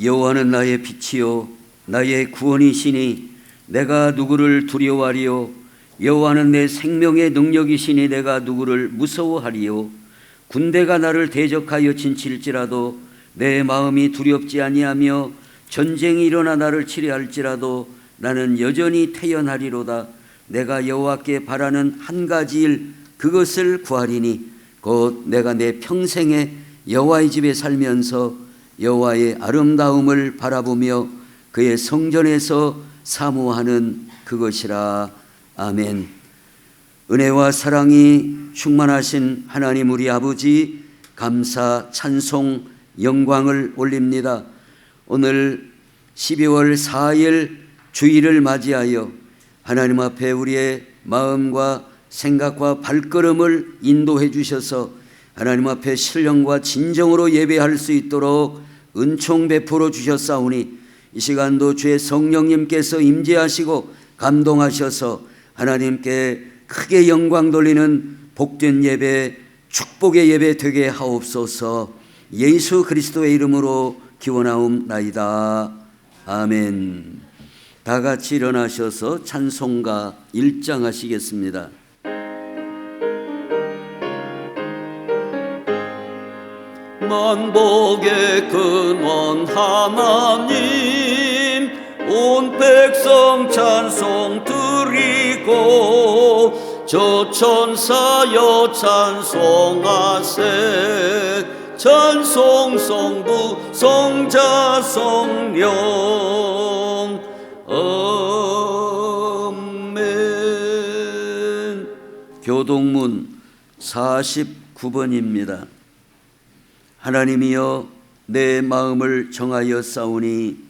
여호와는 나의 빛이요 나의 구원이시니 내가 누구를 두려워하리요. 여호와는 내 생명의 능력이시니 내가 누구를 무서워하리요. 군대가 나를 대적하여 진칠지라도 내 마음이 두렵지 아니하며 전쟁이 일어나 나를 치려할지라도 나는 여전히 태연하리로다. 내가 여호와께 바라는 한 가지 일 그것을 구하리니 곧 내가 내 평생에 여호와의 집에 살면서 여호와의 아름다움을 바라보며 그의 성전에서 사모하는 그것이라. 아멘. 은혜와 사랑이 충만하신 하나님 우리 아버지, 감사, 찬송, 영광을 올립니다. 오늘 12월 4일 주일을 맞이하여 하나님 앞에 우리의 마음과 생각과 발걸음을 인도해 주셔서 하나님 앞에 신령과 진정으로 예배할 수 있도록 은총 베풀어 주셨사오니 이 시간도 주의 성령님께서 임재하시고 감동하셔서 하나님께 크게 영광 돌리는 복된 예배, 축복의 예배 되게 하옵소서. 예수 그리스도의 이름으로 기원하옵나이다. 아멘. 다 같이 일어나셔서 찬송가 1장 하시겠습니다. 만복의 근원 하나님, 온 백성 찬송 드리고 저 천사여 찬송하세. 찬송 성부 성자 성령 아멘. 교동문 49번입니다. 하나님이여 내 마음을 정하여 싸우니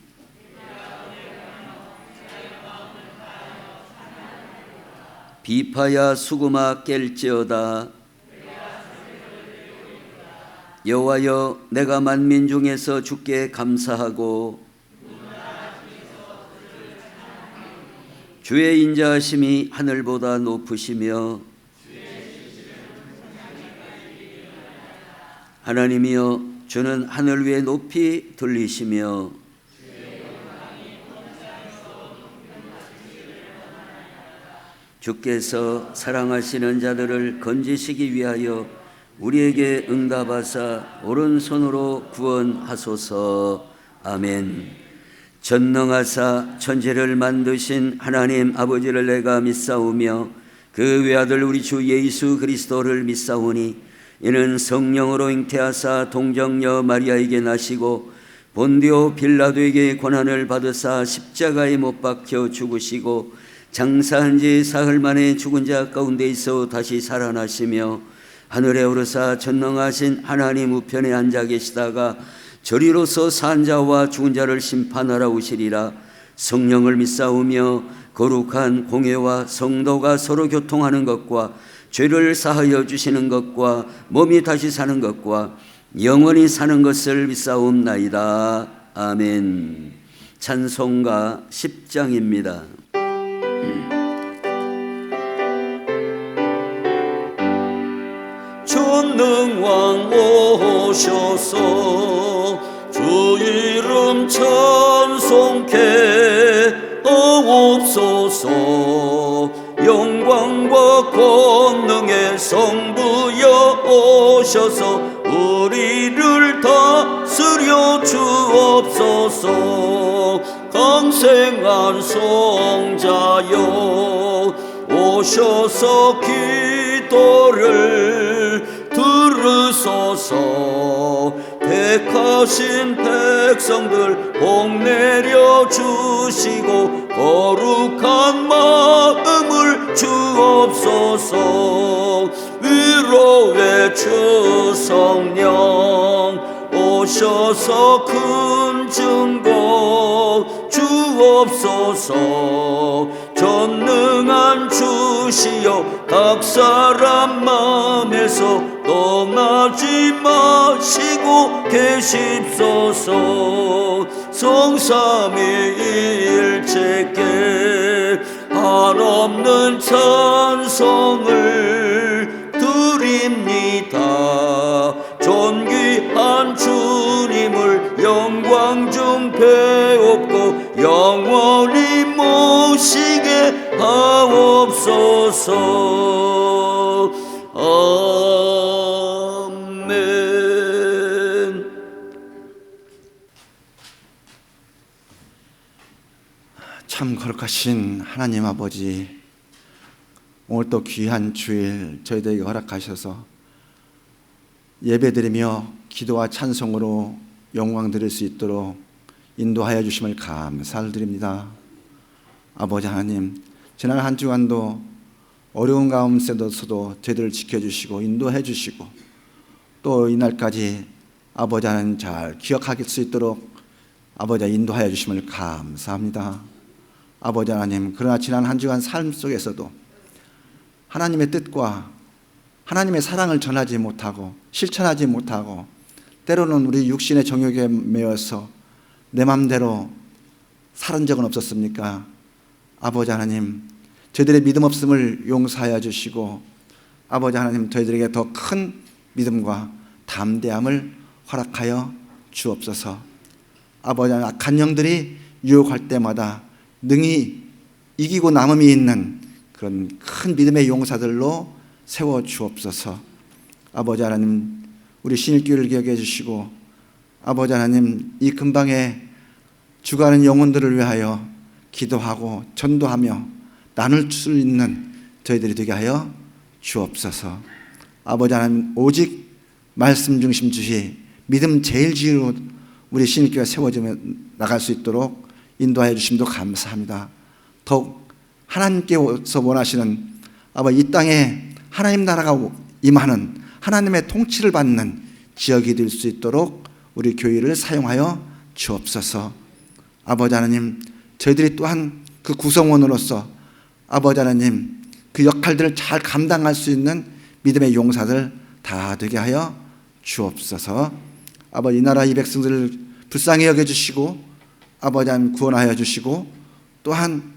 비파야 수금아 깰지어다. 여호와여 내가 만민 중에서 주께 감사하고 주의 인자하심이 하늘보다 높으시며 하나님이여 주는 하늘 위에 높이 들리시며 주께서 사랑하시는 자들을 건지시기 위하여 우리에게 응답하사 오른손으로 구원하소서. 아멘. 전능하사 천지를 만드신 하나님 아버지를 내가 믿사오며 그 외아들 우리 주 예수 그리스도를 믿사오니 이는 성령으로 잉태하사 동정녀 마리아에게 나시고 본디오 빌라도에게 고난을 받으사 십자가에 못 박혀 죽으시고 장사한 지 사흘 만에 죽은 자 가운데에서 다시 살아나시며 하늘에 오르사 전능하신 하나님 우편에 앉아 계시다가 저리로서 산 자와 죽은 자를 심판하러 오시리라. 성령을 믿사오며 거룩한 공회와 성도가 서로 교통하는 것과 죄를 사하여 주시는 것과 몸이 다시 사는 것과 영원히 사는 것을 믿사옵나이다. 아멘. 찬송가 10장입니다. 전능왕 오셔서 주 이름 찬송케 하옵소서. 영광과 권능의 성부여 오셔서 우리를 다스려 주옵소서. 강생한 성자여 오셔서 기도를 들으소서. 택하신 백성들 복 내려 주시고 거룩한 마음을 주옵소서. 위로의 주 성령 오셔서 큰 증거 주옵소서. 전능한 주시여 각 사람 마음에서 떠나지 마시고 계십소서. 성삼위일체께 한없는 찬송을 드립니다. 존귀한 주님을 영광 중 아멘. 참 거룩하신 하나님 아버지, 오늘 또 귀한 주일 저희들에게 허락하셔서 예배드리며 기도와 찬송으로 영광 드릴 수 있도록 인도하여 주심을 감사를 드립니다. 아버지 하나님, 지난 한 주간도 어려운 가운데서도 저희들을 지켜주시고 인도해 주시고 또 이날까지 아버지 하나님 잘 기억할 수 있도록 아버지 인도하여 주심을 감사합니다. 아버지 하나님, 그러나 지난 한 주간 삶 속에서도 하나님의 뜻과 하나님의 사랑을 전하지 못하고 실천하지 못하고 때로는 우리 육신의 정욕에 매여서 내 맘대로 살은 적은 없었습니까? 아버지 하나님, 저희들의 믿음 없음을 용서하여 주시고 아버지 하나님, 저희들에게 더 큰 믿음과 담대함을 허락하여 주옵소서. 아버지 하나님, 악한 영들이 유혹할 때마다 능히 이기고 남음이 있는 그런 큰 믿음의 용사들로 세워 주옵소서. 아버지 하나님, 우리 신일교회를 기억해 주시고 아버지 하나님, 이 근방에 죽어가는 영혼들을 위하여 기도하고 전도하며 나눌 수 있는 저희들이 되게 하여 주옵소서. 아버지 하나님, 오직 말씀 중심주의 믿음 제일주의로 우리 신일교회가 세워지며 나갈 수 있도록 인도하여 주심도 감사합니다. 더욱 하나님께서 원하시는 아버지 이 땅에 하나님 나라가 임하는 하나님의 통치를 받는 지역이 될 수 있도록 우리 교회를 사용하여 주옵소서. 아버지 하나님, 저희들이 또한 그 구성원으로서 아버지 하나님 그 역할들을 잘 감당할 수 있는 믿음의 용사들 다 되게 하여 주옵소서. 아버지, 이 나라 이 백성들을 불쌍히 여겨주시고 아버지 하나님 구원하여 주시고 또한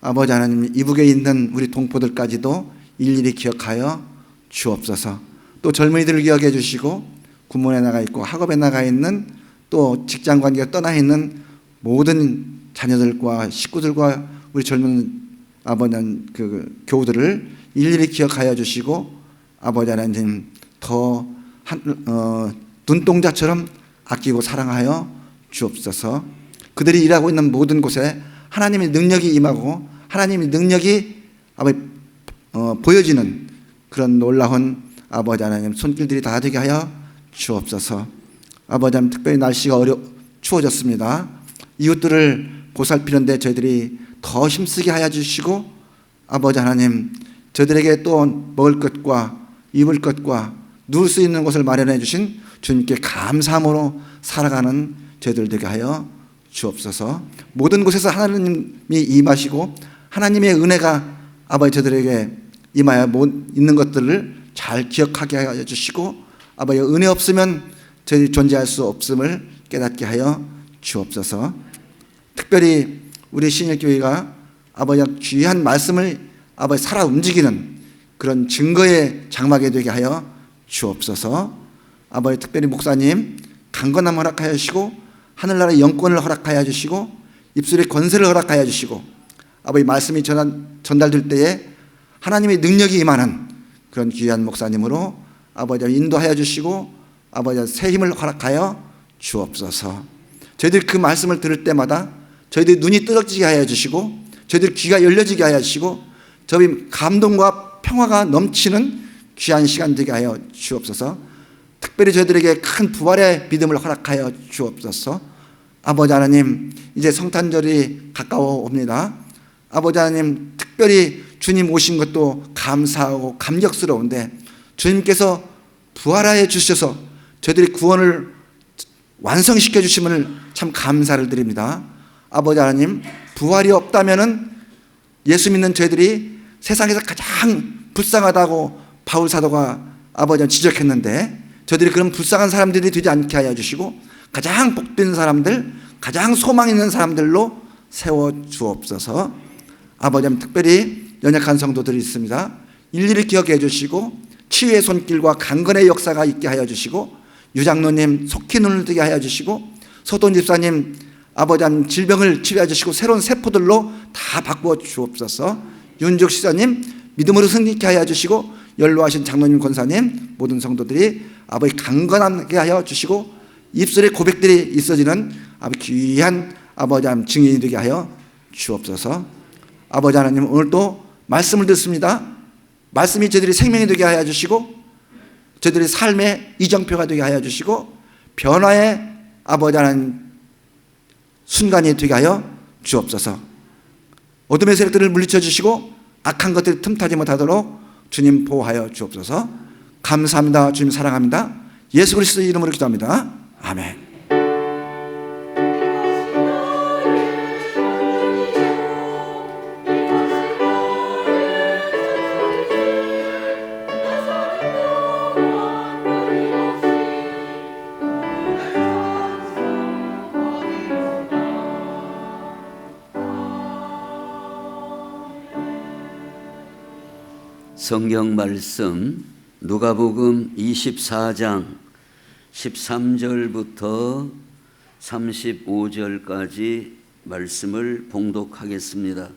아버지 하나님 이북에 있는 우리 동포들까지도 일일이 기억하여 주옵소서. 또 젊은이들을 기억해 주시고 군문에 나가 있고 학업에 나가 있는 또 직장관계가 떠나 있는 모든 자녀들과 식구들과 우리 젊은 아버지 그 교우들을 일일이 기억하여 주시고 아버지 하나님 더 눈동자처럼 아끼고 사랑하여 주옵소서. 그들이 일하고 있는 모든 곳에 하나님의 능력이 임하고 하나님의 능력이 보여지는 그런 놀라운 아버지 하나님 손길들이 다 되게 하여 주옵소서. 아버지 하나님, 특별히 날씨가 추워졌습니다. 이웃들을 보살피는데 저희들이 더 힘쓰게 하여 주시고 아버지 하나님, 저희들에게 또 먹을 것과 입을 것과 누울 수 있는 곳을 마련해 주신 주님께 감사함으로 살아가는 저희들 되게 하여 주옵소서. 모든 곳에서 하나님이 임하시고 하나님의 은혜가 아버지 저들에게 임하여 있는 것들을 잘 기억하게 하여 주시고 아버지 은혜 없으면 저희들이 존재할 수 없음을 깨닫게 하여 주옵소서. 특별히 우리 신일교회가 아버지 귀한 말씀을 아버지 살아 움직이는 그런 증거의 장막이 되게 하여 주옵소서. 아버지, 특별히 목사님 강건함 허락하여 주시고 하늘나라의 영권을 허락하여 주시고 입술의 권세를 허락하여 주시고 아버지 말씀이 전달될 때에 하나님의 능력이 임하는 그런 귀한 목사님으로 아버지 인도하여 주시고 아버지 새 힘을 허락하여 주옵소서. 저희들이 그 말씀을 들을 때마다 저희들이 눈이 뜨덕지게 하여 주시고 저희들이 귀가 열려지게 하여 주시고 저희 감동과 평화가 넘치는 귀한 시간 되게 하여 주옵소서. 특별히 저희들에게 큰 부활의 믿음을 허락하여 주옵소서. 아버지 하나님, 이제 성탄절이 가까워 옵니다. 아버지 하나님, 특별히 주님 오신 것도 감사하고 감격스러운데 주님께서 부활하여 주셔서 저희들이 구원을 완성시켜 주심을 참 감사를 드립니다. 아버지 하나님, 부활이 없다면은 예수 믿는 저희들이 세상에서 가장 불쌍하다고 바울 사도가 아버지가 지적했는데 저희들이 그런 불쌍한 사람들이 되지 않게 하여 주시고 가장 복된 사람들, 가장 소망 있는 사람들로 세워 주옵소서. 아버지 하나님, 특별히 연약한 성도들이 있습니다. 일일이 기억해 주시고 치유의 손길과 강건의 역사가 있게 하여 주시고 유장로님 속히 눈을 뜨게 하여 주시고 서돈 집사님 아버지 하나님 질병을 치료해 주시고 새로운 세포들로 다 바꾸어 주옵소서. 윤족 시사님 믿음으로 승리케 하여 주시고 연로하신 장로님, 권사님, 모든 성도들이 아버지 강건하게 하여 주시고 입술에 고백들이 있어지는 아버지 귀한 아버지 하나님 증인이 되게 하여 주옵소서. 아버지 하나님, 오늘 또 말씀을 듣습니다. 말씀이 저희들이 생명이 되게 하여 주시고 저희들의 삶의 이정표가 되게 하여 주시고 변화의 아버지 하나님 순간이 되게 하여 주옵소서. 어둠의 세력들을 물리쳐 주시고 악한 것들이 틈타지 못하도록 주님 보호하여 주옵소서. 감사합니다. 주님 사랑합니다. 예수 그리스도의 이름으로 기도합니다. 아멘. 성경 말씀 누가복음 24장 13절부터 35절까지 말씀을 봉독하겠습니다.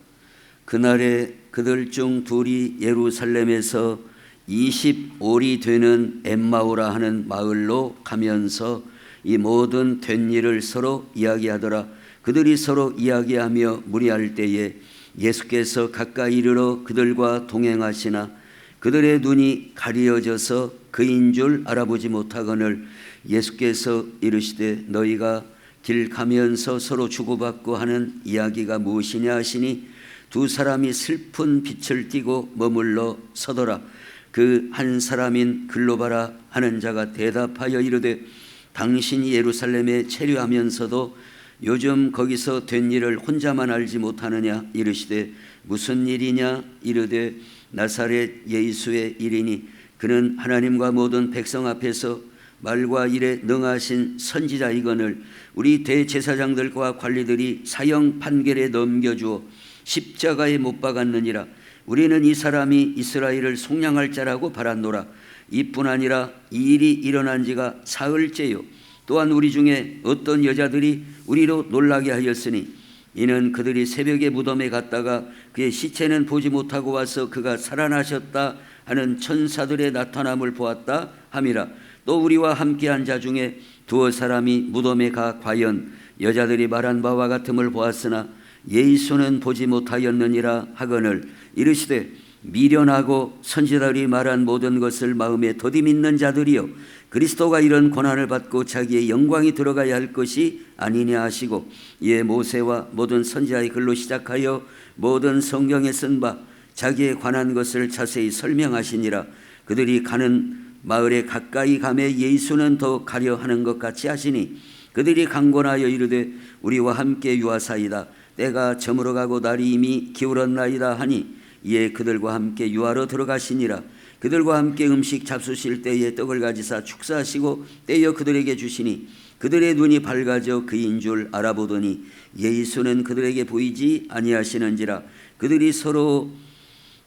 그날에 그들 중 둘이 예루살렘에서 20올이 되는 엠마오라 하는 마을로 가면서 이 모든 된 일을 서로 이야기하더라. 그들이 서로 이야기하며 무리할 때에 예수께서 가까이 이르러 그들과 동행하시나 그들의 눈이 가리어져서 그인 줄 알아보지 못하거늘 예수께서 이르시되 너희가 길 가면서 서로 주고받고 하는 이야기가 무엇이냐 하시니 두 사람이 슬픈 빛을 띠고 머물러 서더라. 그 한 사람인 글로바라 하는 자가 대답하여 이르되 당신이 예루살렘에 체류하면서도 요즘 거기서 된 일을 혼자만 알지 못하느냐. 이르시되 무슨 일이냐. 이르되 나사렛 예수의 일이니 그는 하나님과 모든 백성 앞에서 말과 일에 능하신 선지자이거늘 우리 대제사장들과 관리들이 사형 판결에 넘겨주어 십자가에 못 박았느니라. 우리는 이 사람이 이스라엘을 속량할 자라고 바랐노라. 이뿐 아니라 이 일이 일어난 지가 사흘째요. 또한 우리 중에 어떤 여자들이 우리로 놀라게 하였으니 이는 그들이 새벽에 무덤에 갔다가 그의 시체는 보지 못하고 와서 그가 살아나셨다 하는 천사들의 나타남을 보았다 함이라. 또 우리와 함께한 자 중에 두어 사람이 무덤에 가 과연 여자들이 말한 바와 같음을 보았으나 예수는 보지 못하였느니라 하거늘 이르시되 미련하고 선지자들이 말한 모든 것을 마음에 더디 믿는 자들이여 그리스도가 이런 고난을 받고 자기의 영광이 들어가야 할 것이 아니냐 하시고 이에 모세와 모든 선지자의 글로 시작하여 모든 성경에 쓴 바 자기에 관한 것을 자세히 설명하시니라. 그들이 가는 마을에 가까이 가매 예수는 더 가려 하는 것 같이 하시니 그들이 강권하여 이르되 우리와 함께 유하사이다. 때가 저물어 가고 날이 이미 기울었나이다 하니 이에 그들과 함께 유하러 들어가시니라. 그들과 함께 음식 잡수실 때에 떡을 가지사 축사하시고 떼어 그들에게 주시니 그들의 눈이 밝아져 그인 줄 알아보더니 예수는 그들에게 보이지 아니하시는지라. 그들이 서로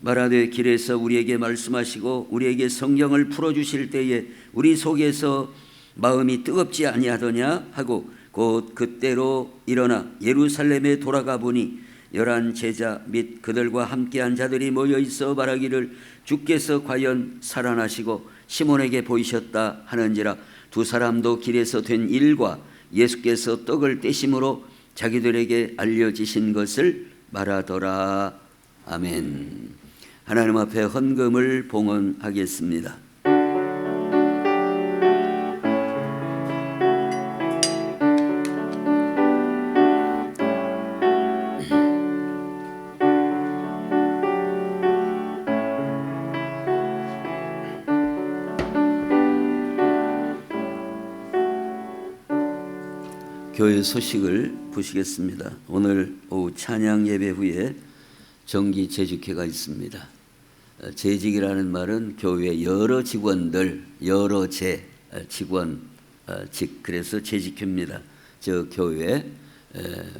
말하되 길에서 우리에게 말씀하시고 우리에게 성경을 풀어주실 때에 우리 속에서 마음이 뜨겁지 아니하더냐 하고 곧 그때로 일어나 예루살렘에 돌아가 보니 11 제자 및 그들과 함께한 자들이 모여 있어 말하기를 주께서 과연 살아나시고 시몬에게 보이셨다 하는지라. 두 사람도 길에서 된 일과 예수께서 떡을 떼심으로 자기들에게 알려지신 것을 말하더라. 아멘. 하나님 앞에 헌금을 봉헌하겠습니다. 교회 소식을 보시겠습니다. 오늘 오후 찬양 예배 후에 정기 재직회가 있습니다. 재직이라는 말은 교회 여러 직원들, 여러 직원직, 그래서 재직회입니다. 저 교회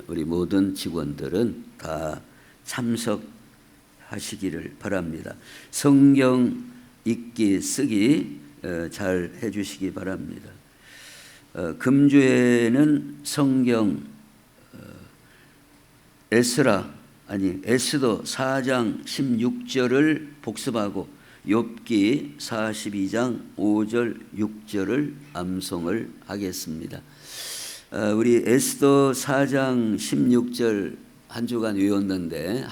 우리 모든 직원들은 다 참석하시기를 바랍니다. 성경 읽기, 쓰기 잘 해주시기 바랍니다. 금주에는 성경 에스더 4장 16절을 복습하고 욥기 42장 5절 6절을 암송을 하겠습니다. 우리 에스더 4장 16절 한 주간 외웠는데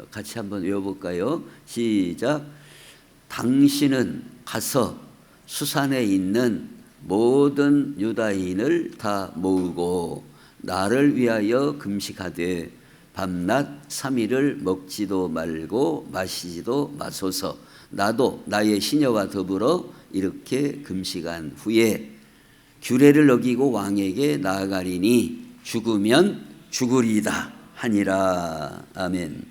같이 한번 외워볼까요? 시작. 당신은 가서 수산에 있는 모든 유다인을 다 모으고 나를 위하여 금식하되 밤낮 3일을 먹지도 말고 마시지도 마소서. 나도 나의 시녀와 더불어 이렇게 금식한 후에 규례를 어기고 왕에게 나아가리니 죽으면 죽으리이다 하니라. 아멘.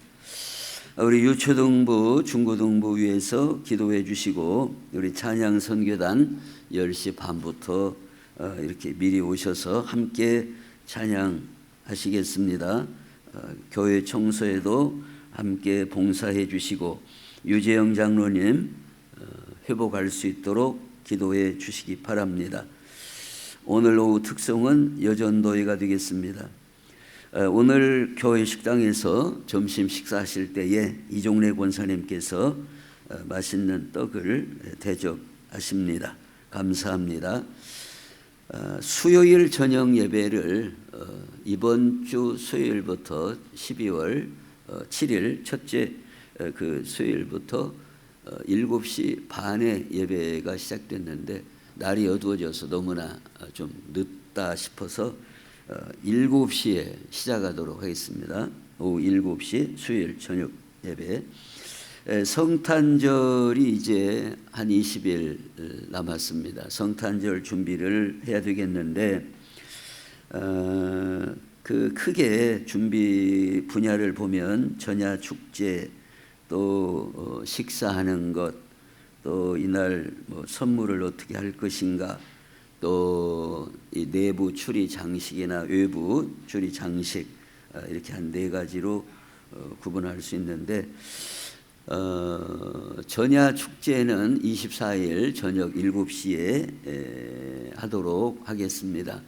우리 유초등부, 중고등부 위해서 기도해 주시고 우리 찬양 선교단 10시 반부터 이렇게 미리 오셔서 함께 찬양하시겠습니다. 교회 청소에도 함께 봉사해 주시고 유재영 장로님 회복할 수 있도록 기도해 주시기 바랍니다. 오늘 오후 특송은 여전도회가 되겠습니다. 오늘 교회 식당에서 점심 식사하실 때에 이종래 권사님께서 맛있는 떡을 대접하십니다. 감사합니다. 수요일 저녁 예배를 이번 주 수요일부터 12월 7일 첫째 그 수요일부터 7시 반에 예배가 시작됐는데 날이 어두워져서 너무나 좀 늦다 싶어서 7시에 시작하도록 하겠습니다. 오후 7시 수요일 저녁 예배. 성탄절이 이제 한 20일 남았습니다. 성탄절 준비를 해야 되겠는데 그 크게 준비 분야를 보면 전야 축제, 또 식사하는 것, 또 이날 뭐 선물을 어떻게 할 것인가, 또 이 내부 추리 장식이나 외부 추리 장식, 이렇게 한 4가지로 구분할 수 있는데 전야 축제는 24일 저녁 7시에 하도록 하겠습니다.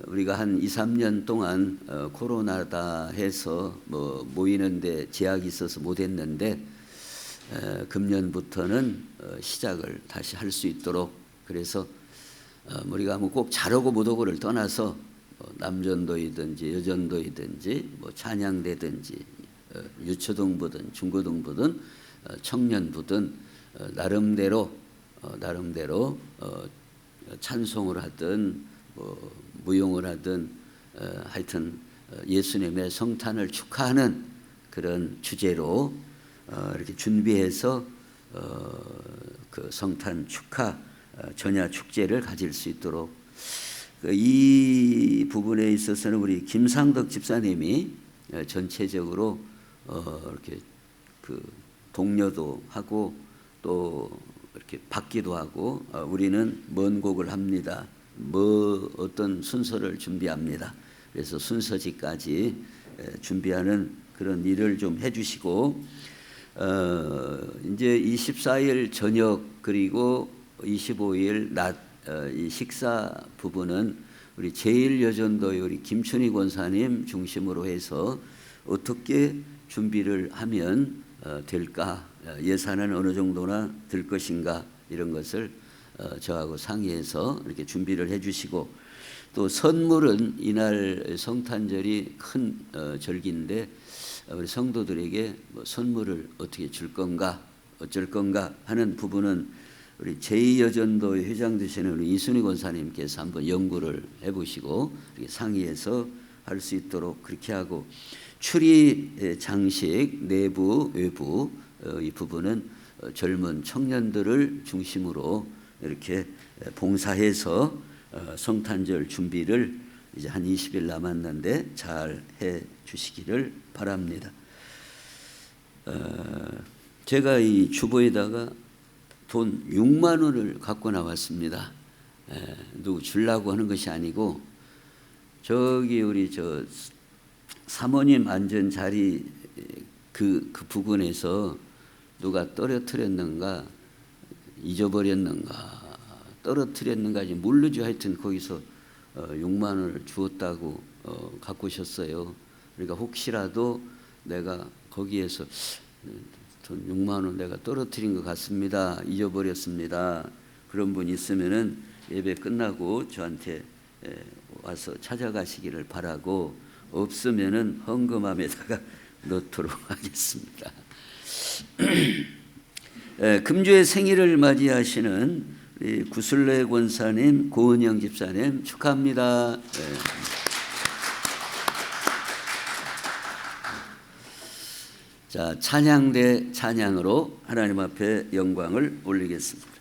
우리가 한 2, 3년 동안 코로나다 해서 뭐 모이는데 제약이 있어서 못했는데 금년부터는 시작을 다시 할 수 있도록, 그래서 우리가 뭐 꼭 잘하고 못하고를 떠나서 남전도이든지 여전도이든지 뭐 찬양대든지 유초등부든 중고등부든 청년부든 나름대로 찬송을 하든 뭐 무용을 하든 하여튼 예수님의 성탄을 축하하는 그런 주제로 이렇게 준비해서 그 성탄 축하 전야 축제를 가질 수 있도록, 이 부분에 있어서는 우리 김상덕 집사님이 전체적으로 이렇게 그 독려도 하고 또 이렇게 받기도 하고, 우리는 먼 곡을 합니다. 뭐 어떤 순서를 준비합니다. 그래서 순서지까지 준비하는 그런 일을 좀 해주시고, 이제 24일 저녁 그리고 25일 낮 이 식사 부분은 우리 제1여전도의 우리 김춘희 권사님 중심으로 해서 어떻게 준비를 하면 될까, 예산은 어느 정도나 들 것인가, 이런 것을 저하고 상의해서 이렇게 준비를 해주시고, 또 선물은 이날 성탄절이 큰 절기인데 우리 성도들에게 뭐 선물을 어떻게 줄 건가 어쩔 건가 하는 부분은 우리 제2여전도의 회장 되시는 우리 이순희 권사님께서 한번 연구를 해보시고 이렇게 상의해서 할 수 있도록 그렇게 하고, 추리 장식 내부 외부 이 부분은 젊은 청년들을 중심으로 이렇게 봉사해서 성탄절 준비를 이제 한 20일 남았는데 잘 해 주시기를 바랍니다. 제가 이 주보에다가 돈 6만 원을 갖고 나왔습니다. 누구 주려고 하는 것이 아니고, 저기 우리 저 사모님 앉은 자리 그 부근에서 누가 떨어뜨렸는가 잊어버렸는가 떨어뜨렸는가 모르죠. 하여튼 거기서 6만 원을 주었다고 갖고 오셨어요. 그러니까 혹시라도 내가 거기에서 돈 6만 원 내가 떨어뜨린 것 같습니다. 잊어버렸습니다. 그런 분 있으면은 예배 끝나고 저한테 와서 찾아가시기를 바라고, 없으면은 헌금함에다가 넣도록 하겠습니다. 금주의 생일을 맞이하시는 우리 구슬레 권사님, 고은영 집사님 축하합니다. 자, 찬양대 찬양으로 하나님 앞에 영광을 올리겠습니다.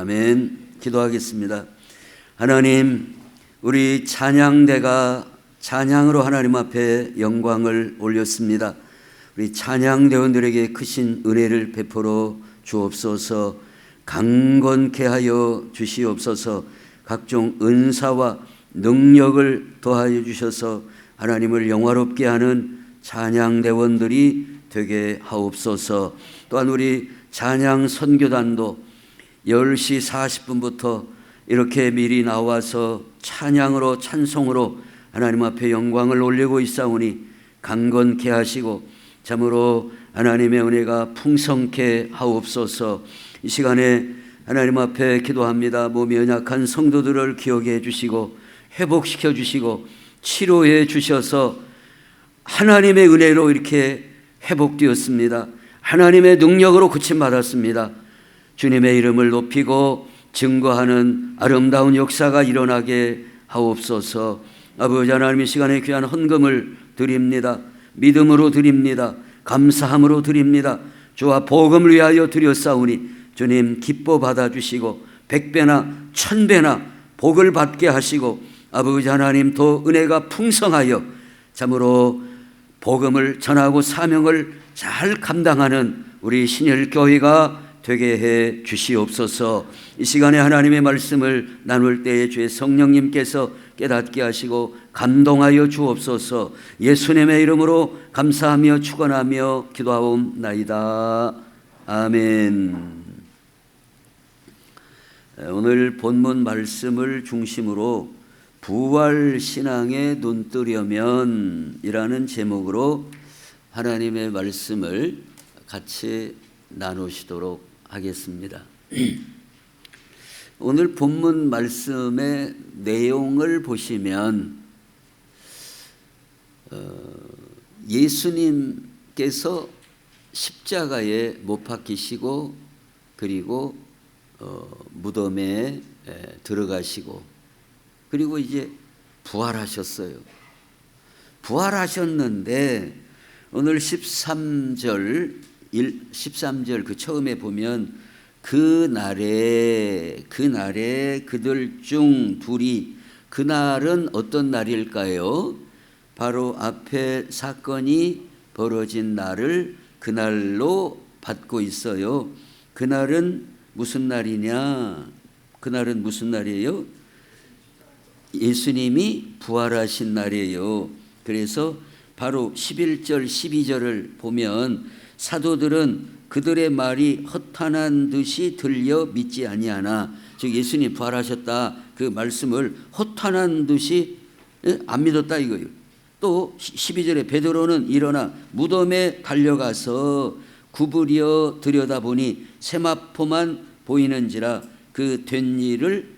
아멘. 기도하겠습니다. 하나님, 우리 찬양대가 찬양으로 하나님 앞에 영광을 올렸습니다. 우리 찬양대원들에게 크신 은혜를 베풀어 주옵소서. 강건케 하여 주시옵소서. 각종 은사와 능력을 더하여 주셔서 하나님을 영화롭게 하는 찬양대원들이 되게 하옵소서. 또한 우리 찬양 선교단도 10시 40분부터 이렇게 미리 나와서 찬양으로 찬송으로 하나님 앞에 영광을 올리고 있사오니 강건케 하시고 참으로 하나님의 은혜가 풍성케 하옵소서. 이 시간에 하나님 앞에 기도합니다. 몸이 연약한 성도들을 기억해 주시고 회복시켜 주시고 치료해 주셔서 하나님의 은혜로 이렇게 회복되었습니다. 하나님의 능력으로 고침받았습니다. 주님의 이름을 높이고 증거하는 아름다운 역사가 일어나게 하옵소서. 아버지 하나님, 이 시간에 귀한 헌금을 드립니다. 믿음으로 드립니다. 감사함으로 드립니다. 주와 복음을 위하여 드렸사오니 주님 기뻐 받아주시고 100배나 1000배나 복을 받게 하시고 아버지 하나님 더 은혜가 풍성하여 참으로 복음을 전하고 사명을 잘 감당하는 우리 신열교회가 되게 해 주시옵소서. 이 시간에 하나님의 말씀을 나눌 때에 주의 성령님께서 깨닫게 하시고 감동하여 주옵소서. 예수님의 이름으로 감사하며 축원하며 기도하옵나이다. 아멘. 오늘 본문 말씀을 중심으로 부활신앙에 눈뜨려면 이라는 제목으로 하나님의 말씀을 같이 나누시도록 하겠습니다. 오늘 본문 말씀의 내용을 보시면 예수님께서 십자가에 못 박히시고 그리고 무덤에 들어가시고 그리고 이제 부활하셨어요. 부활하셨는데 오늘 13절 그 처음에 보면 그날에 그들 중 둘이, 그날은 어떤 날일까요? 바로 앞에 사건이 벌어진 날을 그날로 받고 있어요. 그날은 무슨 날이냐? 그날은 무슨 날이에요? 예수님이 부활하신 날이에요. 그래서 바로 11절 12절을 보면 사도들은 그들의 말이 허탄한 듯이 들려 믿지 아니하나, 즉 예수님 부활하셨다 그 말씀을 허탄한 듯이 안 믿었다 이거예요. 또 12절에 베드로는 일어나 무덤에 달려가서 구부려 들여다보니 세마포만 보이는지라 그 된 일을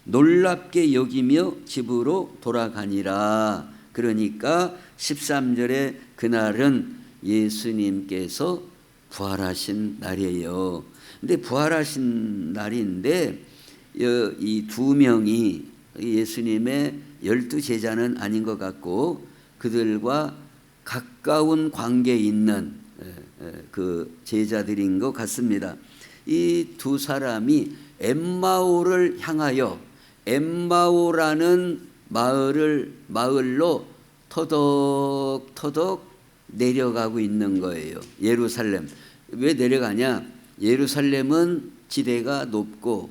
놀랍게 여기며 집으로 돌아가니라. 그러니까 13절에 그날은 예수님께서 부활하신 날이에요. 근데 부활하신 날인데 이 두 명이 예수님의 12제자는 아닌 것 같고 그들과 가까운 관계에 있는 그 제자들인 것 같습니다. 이 두 사람이 엠마오를 향하여 엠마오라는 마을로 터덕터덕 내려가고 있는 거예요. 예루살렘. 왜 내려가냐? 예루살렘은 지대가 높고,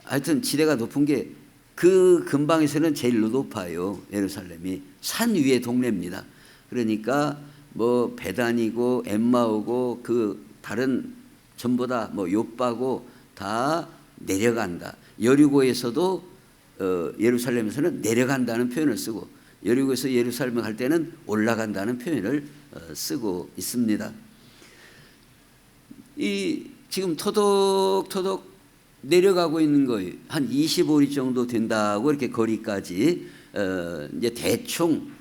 하여튼 지대가 높은 게 그 근방에서는 제일 높아요. 예루살렘이 산 위의 동네입니다. 그러니까 뭐 베단이고 엠마오고 그 다른 전부 다 뭐 욥바고 다 내려간다. 여리고에서도 예루살렘에서는 내려간다는 표현을 쓰고 여리고에서 예루살렘에 갈 때는 올라간다는 표현을 쓰고 있습니다. 이 지금 터덕터덕 내려가고 있는 거예요. 한 25리 정도 된다고 이렇게 거리까지 이제 대충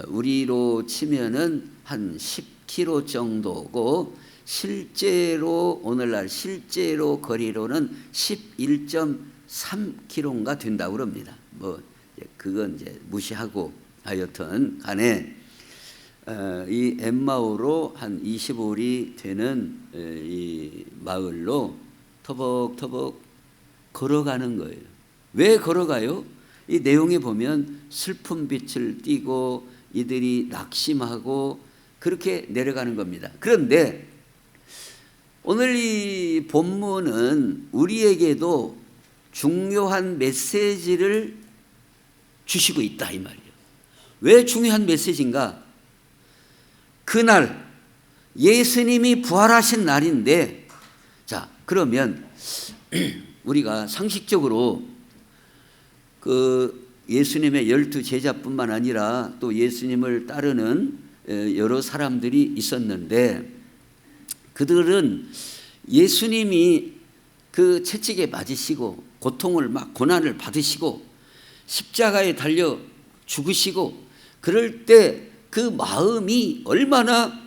우리로 치면은 한 10km 정도고 실제로 오늘날 실제로 거리로는 11.3km가 된다고 그럽니다. 뭐 그건 이제 무시하고 하여튼 간에 이 엠마오로 한 25리 되는 이 마을로 터벅터벅 걸어가는 거예요. 왜 걸어가요? 이 내용에 보면 슬픈 빛을 띠고 이들이 낙심하고 그렇게 내려가는 겁니다. 그런데 오늘 이 본문은 우리에게도 중요한 메시지를 주시고 있다 이 말이에요. 왜 중요한 메시지인가? 그날 예수님이 부활하신 날인데, 자 그러면 우리가 상식적으로 그 예수님의 12제자뿐만 아니라 또 예수님을 따르는 여러 사람들이 있었는데 그들은 예수님이 그 채찍에 맞으시고 고통을 막 고난을 받으시고 십자가에 달려 죽으시고 그럴 때 그 마음이 얼마나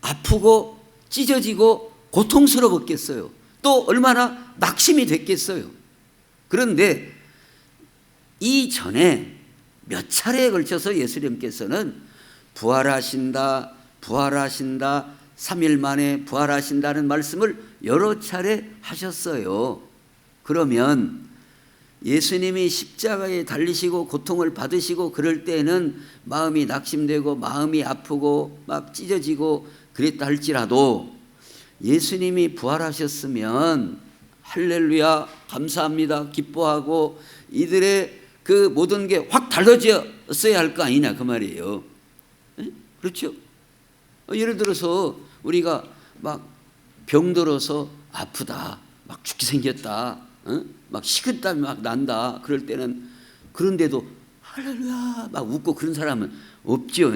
아프고 찢어지고 고통스러웠겠어요. 또 얼마나 낙심이 됐겠어요. 그런데 이전에 몇 차례에 걸쳐서 예수님께서는 부활하신다 3일 만에 부활하신다는 말씀을 여러 차례 하셨어요. 그러면 예수님이 십자가에 달리시고 고통을 받으시고 그럴 때는 마음이 낙심되고 마음이 아프고 막 찢어지고 그랬다 할지라도 예수님이 부활하셨으면 할렐루야 감사합니다 기뻐하고 이들의 그 모든 게 확 달라졌어야 할 거 아니냐 그 말이에요. 그렇죠? 예를 들어서 우리가 막 병들어서 아프다 막 죽게 생겼다 막 식은땀이 막 난다 그럴 때는 그런데도 할렐루야 막 웃고 그런 사람은 없죠.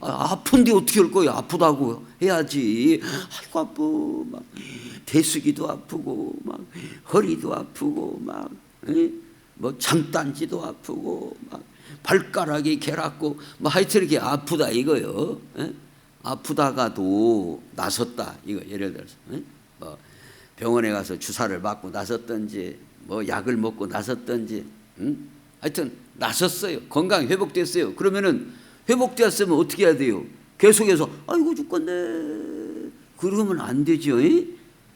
아픈데 어떻게 할 거예요? 아프다고 해야지. 아이고 아파 막 대수기도 아프고 막 허리도 아프고 막 뭐 장단지도 아프고 막 발가락이 괴랍고 뭐 하여튼 이렇게 아프다 이거요. 아프다가도 나섰다 이거. 예를 들어서 뭐 병원에 가서 주사를 맞고 나섰든지 뭐 약을 먹고 나섰든지 하여튼 나섰어요. 건강이 회복됐어요. 그러면은 회복되었으면 어떻게 해야 돼요? 계속해서 아이고 죽겠네 그러면 안 되죠.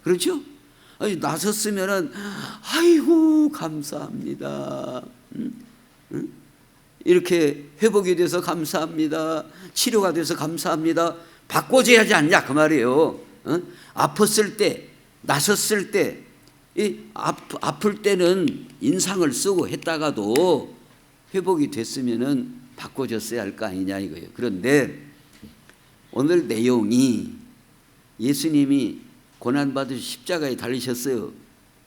그렇죠? 아니, 나섰으면은 아이고 감사합니다. 이렇게 회복이 돼서 감사합니다. 치료가 돼서 감사합니다. 바꿔줘야지 않냐 그 말이에요. 아팠을 때 나섰을 때 아플 때는 인상을 쓰고 했다가도 회복이 됐으면은 바꿔줬어야 할 거 아니냐 이거예요. 그런데 오늘 내용이 예수님이 고난받으시 십자가에 달리셨어요.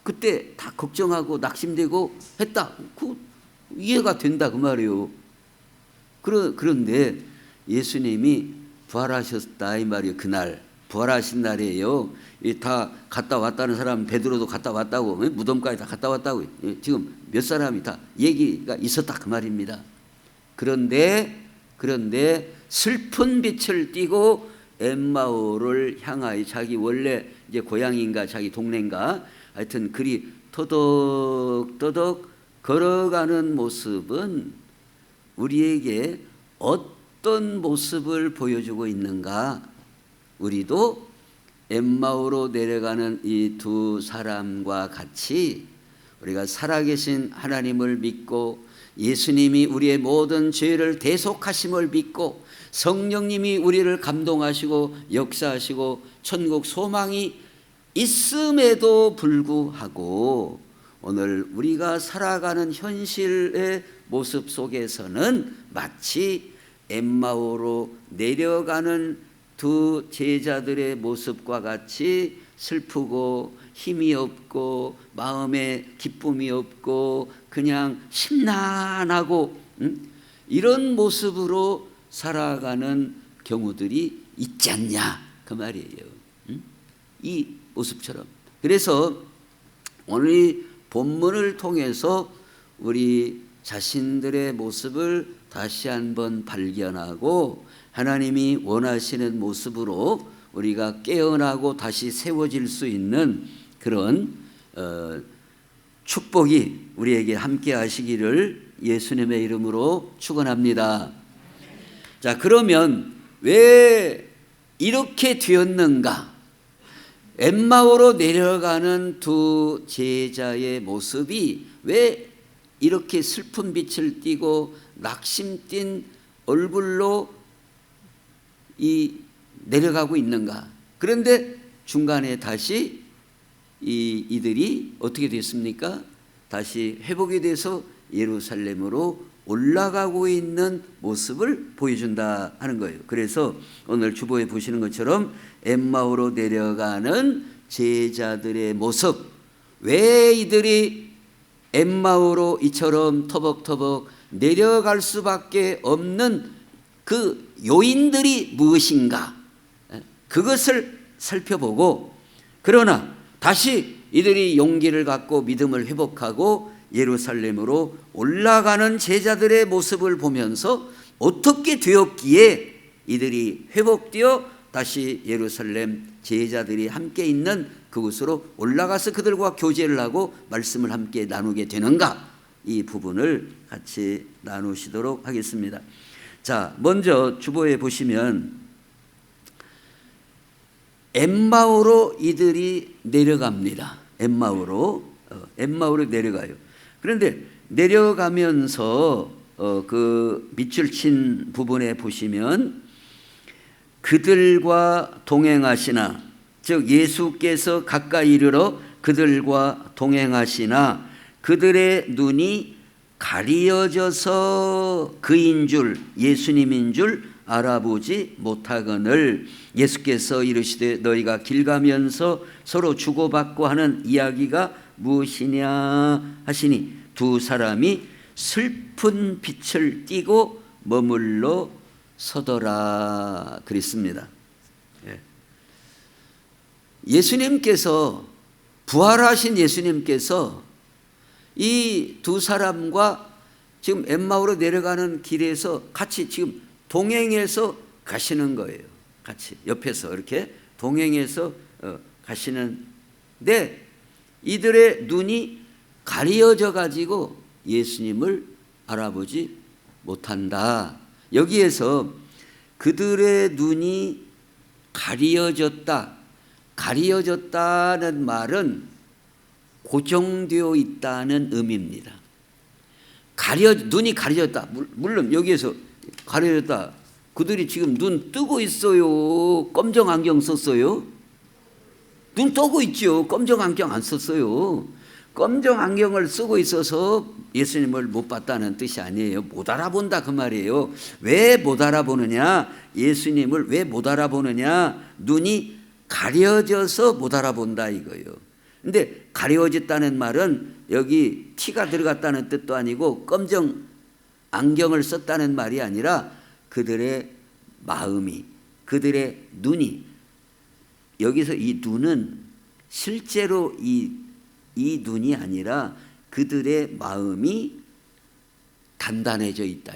그때 다 걱정하고 낙심되고 했다. 그 이해가 된다 그 말이에요. 그런데 예수님이 부활하셨다 이 말이에요. 그날 부활하신 날이에요. 다 갔다 왔다는 사람 베드로도 갔다 왔다고 무덤까지 다 갔다 왔다고 지금 몇 사람이 다 얘기가 있었다 그 말입니다. 그런데 슬픈 빛을 띠고 엠마오를 향하여 자기 원래 이제 고향인가 자기 동네인가 하여튼 그리 터덕터덕 걸어가는 모습은 우리에게 어떤 모습을 보여주고 있는가? 우리도 엠마오로 내려가는 이 두 사람과 같이 우리가 살아계신 하나님을 믿고 예수님이 우리의 모든 죄를 대속하심을 믿고 성령님이 우리를 감동하시고 역사하시고 천국 소망이 있음에도 불구하고 오늘 우리가 살아가는 현실의 모습 속에서는 마치 엠마오로 내려가는 두 제자들의 모습과 같이 슬프고 힘이 없고 마음에 기쁨이 없고 그냥 심란하고 이런 모습으로 살아가는 경우들이 있지 않냐 그 말이에요. 이 모습처럼. 그래서 오늘 이 본문을 통해서 우리 자신들의 모습을 다시 한번 발견하고 하나님이 원하시는 모습으로 우리가 깨어나고 다시 세워질 수 있는 그런 축복이 우리에게 함께 하시기를 예수님의 이름으로 축원합니다. 자, 그러면 왜 이렇게 되었는가? 엠마오로 내려가는 두 제자의 모습이 왜 이렇게 슬픈 빛을 띠고 낙심띤 얼굴로 내려가고 있는가? 그런데 중간에 다시 이들이 어떻게 됐습니까? 다시 회복이 돼서 예루살렘으로 올라가고 있는 모습을 보여준다 하는 거예요. 그래서 오늘 주보에 보시는 것처럼 엠마오로 내려가는 제자들의 모습, 왜 이들이 엠마오로 이처럼 터벅터벅 내려갈 수밖에 없는 그 요인들이 무엇인가? 그것을 살펴보고 그러나 다시 이들이 용기를 갖고 믿음을 회복하고 예루살렘으로 올라가는 제자들의 모습을 보면서 어떻게 되었기에 이들이 회복되어 다시 예루살렘 제자들이 함께 있는 그곳으로 올라가서 그들과 교제를 하고 말씀을 함께 나누게 되는가? 이 부분을 같이 나누시도록 하겠습니다. 자, 먼저 주보에 보시면 엠마오로 이들이 내려갑니다. 엠마오로 내려가요. 그런데 내려가면서 그 밑줄 친 부분에 보시면 그들과 동행하시나, 즉 예수께서 가까이 이르러 그들과 동행하시나 그들의 눈이 가리어져서 그인 줄, 예수님인 줄 알아보지 못하거늘 예수께서 이르시되 너희가 길 가면서 서로 주고받고 하는 이야기가 무엇이냐 하시니 두 사람이 슬픈 빛을 띠고 머물러 서더라 그랬습니다. 예수님께서, 부활하신 예수님께서 이 두 사람과 지금 엠마오로 내려가는 길에서 같이 지금 동행해서 가시는 거예요. 같이 옆에서 이렇게 동행해서 가시는데 이들의 눈이 가리어져 가지고 예수님을 알아보지 못한다. 여기에서 그들의 눈이 가리어졌다는 말은 고정되어 있다는 의미입니다. 눈이 가려졌다. 물론 여기에서 가려졌다. 그들이 지금 눈 뜨고 있어요? 검정 안경 썼어요? 눈 뜨고 있죠. 검정 안경 안 썼어요. 검정 안경을 쓰고 있어서 예수님을 못 봤다는 뜻이 아니에요. 못 알아본다 그 말이에요. 왜 못 알아보느냐? 예수님을 왜 못 알아보느냐? 눈이 가려져서 못 알아본다 이거예요. 근데 가려졌다는 말은 여기 티가 들어갔다는 뜻도 아니고 검정 안경을 썼다는 말이 아니라 그들의 마음이, 그들의 눈이, 여기서 이 눈은 실제로 이 눈이 아니라 그들의 마음이 단단해져 있다.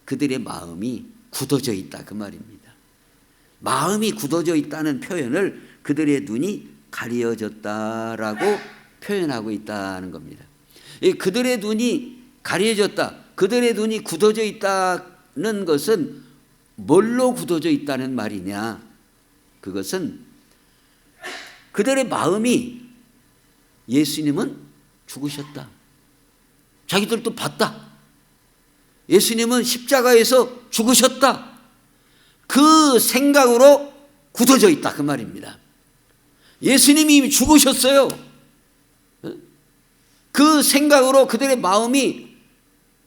그들의 마음이 굳어져 있다 그 말입니다. 마음이 굳어져 있다는 표현을 그들의 눈이 가려졌다라고 표현하고 있다는 겁니다. 그들의 눈이 가려졌다, 그들의 눈이 굳어져 있다는 것은 뭘로 굳어져 있다는 말이냐? 그것은 그들의 마음이 예수님은 죽으셨다, 자기들도 봤다, 예수님은 십자가에서 죽으셨다, 그 생각으로 굳어져 있다 그 말입니다. 예수님이 이미 죽으셨어요. 그 생각으로 그들의 마음이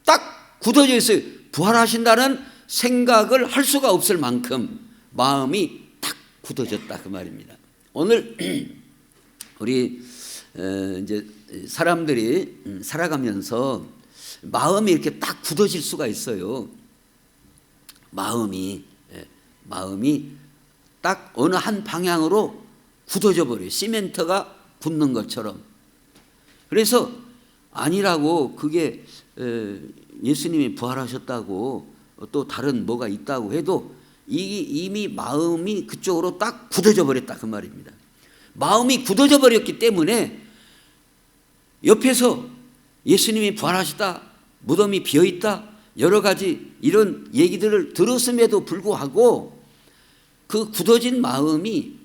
딱 굳어져 있어요. 부활하신다는 생각을 할 수가 없을 만큼 마음이 딱 굳어졌다 그 말입니다. 오늘 우리 이제 사람들이 살아가면서 마음이 이렇게 딱 굳어질 수가 있어요. 마음이 딱 어느 한 방향으로 굳어져 버려요. 시멘트가 굳는 것처럼. 그래서 아니라고, 그게 예수님이 부활하셨다고 또 다른 뭐가 있다고 해도 이미 마음이 그쪽으로 딱 굳어져 버렸다 그 말입니다. 마음이 굳어져 버렸기 때문에 옆에서 예수님이 부활하셨다, 무덤이 비어있다, 여러 가지 이런 얘기들을 들었음에도 불구하고 그 굳어진 마음이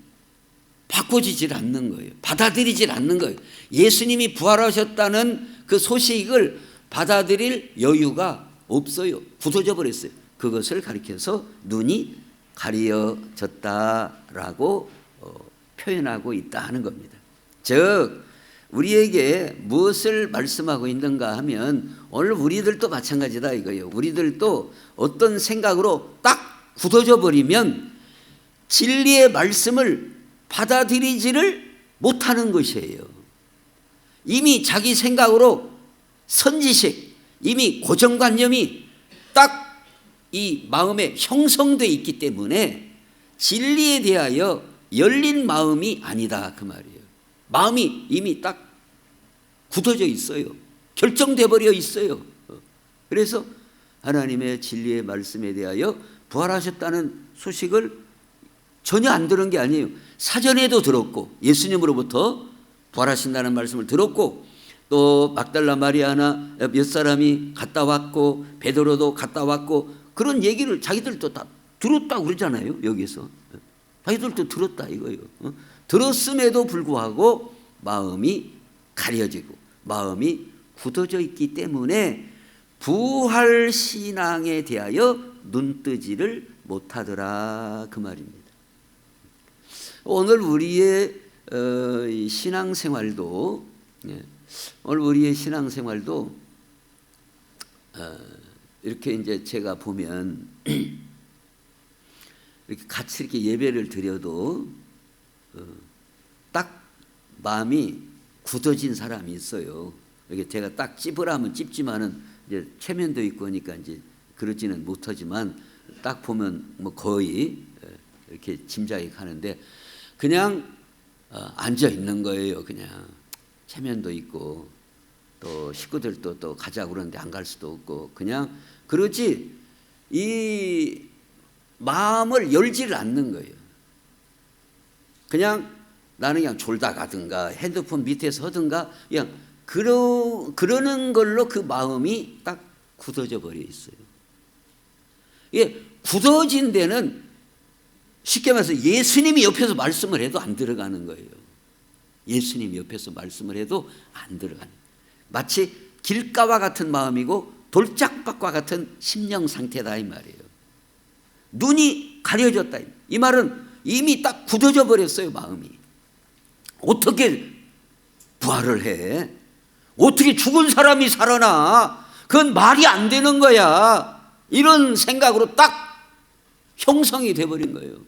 바꿔지질 않는 거예요. 받아들이질 않는 거예요. 예수님이 부활하셨다는 그 소식을 받아들일 여유가 없어요. 굳어져 버렸어요. 그것을 가리켜서 눈이 가려졌다라고 표현하고 있다는 겁니다. 즉 우리에게 무엇을 말씀하고 있는가 하면 오늘 우리들도 마찬가지다 이거예요. 우리들도 어떤 생각으로 딱 굳어져 버리면 진리의 말씀을 받아들이지를 못하는 것이에요. 이미 자기 생각으로 선지식, 이미 고정관념이 딱 이 마음에 형성되어 있기 때문에 진리에 대하여 열린 마음이 아니다 그 말이에요. 마음이 이미 딱 굳어져 있어요. 결정돼 버려 있어요. 그래서 하나님의 진리의 말씀에 대하여 부활하셨다는 소식을 전혀 안 들은 게 아니에요. 사전에도 들었고, 예수님으로부터 부활하신다는 말씀을 들었고, 또 막달라 마리아나 몇 사람이 갔다 왔고, 베드로도 갔다 왔고, 그런 얘기를 자기들도 다 들었다고 그러잖아요. 여기서 자기들도 들었다 이거예요. 들었음에도 불구하고 마음이 가려지고 마음이 굳어져 있기 때문에 부활 신앙에 대하여 눈뜨지를 못하더라 그 말입니다. 오늘 우리의 신앙생활도 이렇게 이제 제가 보면 이렇게 같이 이렇게 예배를 드려도 딱 마음이 굳어진 사람이 있어요. 이게 제가 딱 찝으라면 찝지만은 이제 체면도 있고 하니까 이제 그러지는 못하지만 딱 보면 뭐 거의 이렇게 짐작이 가는데 그냥 앉아 있는 거예요. 그냥 체면도 있고 또 식구들도 또 가자고 그러는데 안 갈 수도 없고 그냥 그러지 이 마음을 열지를 않는 거예요. 그냥 나는 그냥 졸다 가든가 핸드폰 밑에서 하든가 그냥 그러는 걸로 그 마음이 딱 굳어져 버려 있어요. 이게 굳어진 데는 쉽게 말해서 예수님이 옆에서 말씀을 해도 안 들어가는 거예요. 예수님이 옆에서 말씀을 해도 안 들어가는 거예요. 마치 길가와 같은 마음이고 돌짝밭과 같은 심령 상태다 이 말이에요. 눈이 가려졌다. 이 말은 이미 딱 굳어져 버렸어요. 마음이. 어떻게 부활을 해? 어떻게 죽은 사람이 살아나? 그건 말이 안 되는 거야. 이런 생각으로 딱 형성이 돼버린 거예요.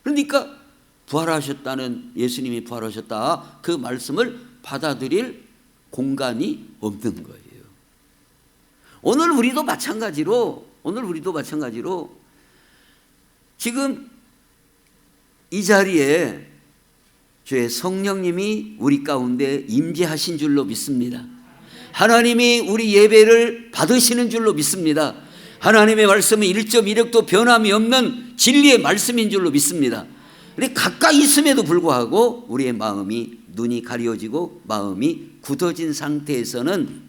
그러니까 부활하셨다는 예수님이 부활하셨다 그 말씀을 받아들일 공간이 없는 거예요. 오늘 우리도 마찬가지로 지금 이 자리에 주의 성령님이 우리 가운데 임재하신 줄로 믿습니다. 하나님이 우리 예배를 받으시는 줄로 믿습니다. 하나님의 말씀은 1.1획도 변함이 없는 진리의 말씀인 줄로 믿습니다. 그런데 가까이 있음에도 불구하고 우리의 마음이 눈이 가려지고 마음이 굳어진 상태에서는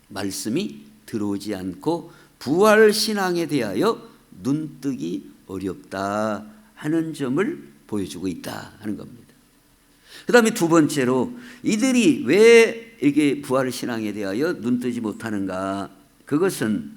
말씀이 들어오지 않고 부활 신앙에 대하여 눈뜨기 어렵다 하는 점을 보여주고 있다 하는 겁니다. 그 다음에 두 번째로 이들이 왜 이렇게 부활 신앙에 대하여 눈뜨지 못하는가? 그것은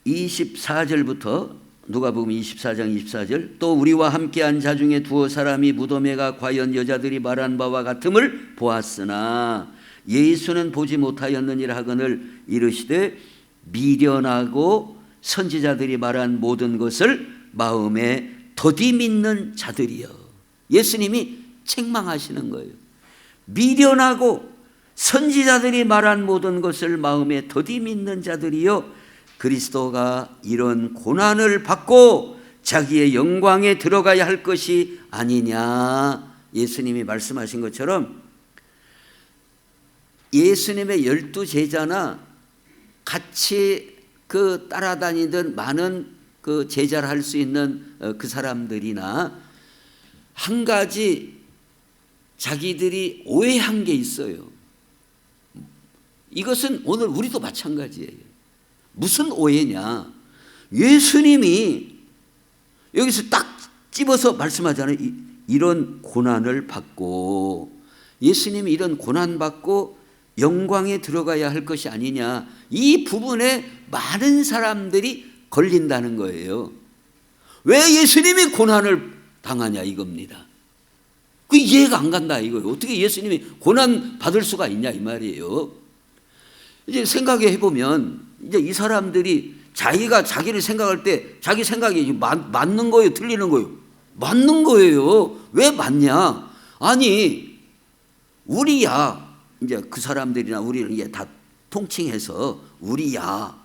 24절부터 누가복음 24장 24절 또 우리와 함께한 자 중에 두어 사람이 무덤에 가 과연 여자들이 말한 바와 같음을 보았으나 예수는 보지 못하였느니라 하거늘 이르시되 미련하고 선지자들이 말한 모든 것을 마음에 더디 믿는 자들이여. 예수님이 책망하시는 거예요. 미련하고 선지자들이 말한 모든 것을 마음에 더디 믿는 자들이여 그리스도가 이런 고난을 받고 자기의 영광에 들어가야 할 것이 아니냐. 예수님이 말씀하신 것처럼 예수님의 12제자나 같이 그 따라다니던 많은 그 제자를 할 수 있는 그 사람들이나 한 가지 자기들이 오해한 게 있어요. 이것은 오늘 우리도 마찬가지예요. 무슨 오해냐? 예수님이 여기서 딱 집어서 말씀하잖아요. 이런 고난을 받고 예수님이 이런 고난 받고 영광에 들어가야 할 것이 아니냐. 이 부분에 많은 사람들이 걸린다는 거예요. 왜 예수님이 고난을 당하냐 이겁니다. 그 이해가 안 간다 이거예요. 어떻게 예수님이 고난 받을 수가 있냐 이 말이에요. 이제 생각해 보면 이제 이 사람들이 자기가 자기를 생각할 때 자기 생각이 맞는 거예요, 틀리는 거예요? 맞는 거예요. 왜 맞냐? 아니 우리야 이제 그 사람들이나 우리를 이제 다 통칭해서 우리야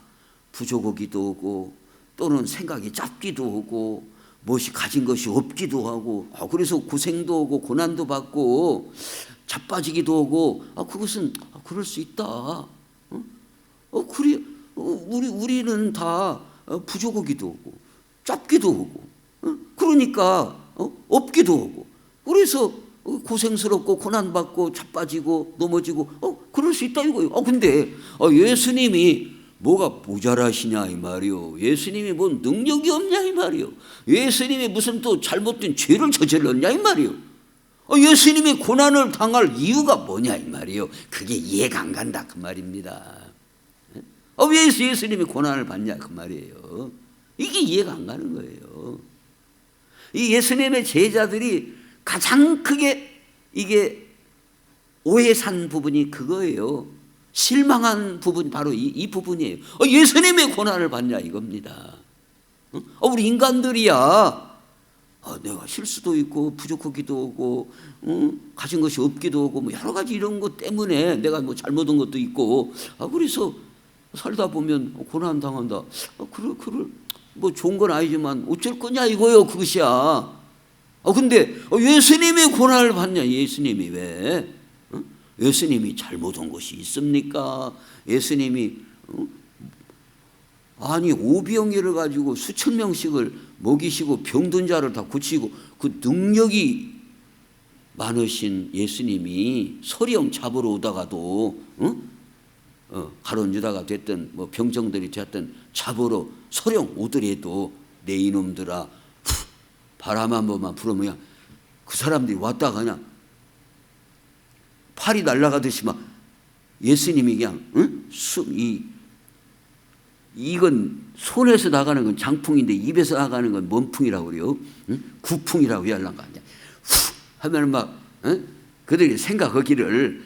부족하기도 하고 또는 생각이 짧기도 하고 무엇이 가진 것이 없기도 하고 그래서 고생도 하고 고난도 받고 자빠지기도 하고 그것은 그럴 수 있다. 그래 우리는 다 부족하기도 하고 짧기도 하고 그러니까 없기도 하고 그래서 고생스럽고 고난받고 자빠지고 넘어지고 그럴 수 있다 이거예요. 근데 예수님이 뭐가 모자라시냐 이 말이요. 예수님이 뭐 능력이 없냐 이 말이요. 예수님이 무슨 또 잘못된 죄를 저질렀냐 이 말이요. 예수님이 고난을 당할 이유가 뭐냐 이 말이요. 그게 이해가 안 간다 그 말입니다. 왜 예수님이 고난을 받냐 그 말이에요. 이게 이해가 안 가는 거예요. 이 예수님의 제자들이 가장 크게 이게 오해 산 부분이 그거예요. 실망한 부분이 바로 이 부분이에요. 예수님의 고난을 받냐 이겁니다. 우리 인간들이야 내가 실수도 있고 부족하기도 하고 가진 것이 없기도 하고 뭐 여러 가지 이런 것 때문에 내가 뭐 잘못한 것도 있고 그래서 살다 보면 고난 당한다. 그래 뭐 좋은 건 아니지만 어쩔 거냐 이거요. 그것이야. 근데 예수님이 고난을 받냐. 예수님이 왜? 예수님이 잘못한 것이 있습니까? 예수님이 아니 오병이를 가지고 수천 명씩을 먹이시고 병든 자를 다 고치고 그 능력이 많으신 예수님이 서령 잡으러 오다가도 가론 유다가 됐든 뭐 병정들이 됐든 잡으러 서령 오더라도 내 이놈들아 바람 한 번만 불으면 그 사람들이 왔다 가냐 팔이 날아가듯이 막 예수님이 그냥 이건 손에서 나가는 건 장풍인데 입에서 나가는 건 뭔풍이라고 그래요. 구풍이라고 해야하는 거 아니야. 후 하면 막 그들이 생각하기를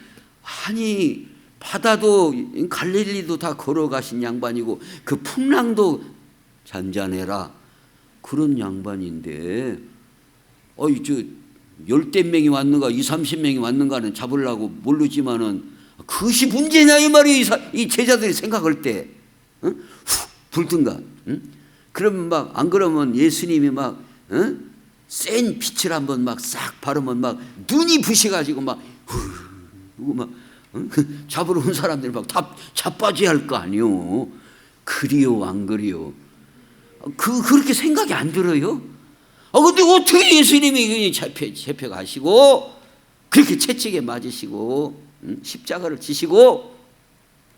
아니 바다도 갈릴리도 다 걸어가신 양반이고 그 풍랑도 잔잔해라 그런 양반인데 저 열댓 명이 왔는가 20-30명이 왔는가는 잡으려고 모르지만은 그것이 문제냐 이 말이에요. 이 제자들이 생각할 때 후 불든가 그러면 막 안 그러면 예수님이 막 센 빛을 한번 막 싹 바르면 막 눈이 부셔가지고 막 잡으러 온 사람들이 막 다 자빠져야 할 거 아니요. 그리요 안 그리요. 그렇게 생각이 안 들어요. 근데 어떻게 예수님이 잡혀가시고 그렇게 채찍에 맞으시고 십자가를 지시고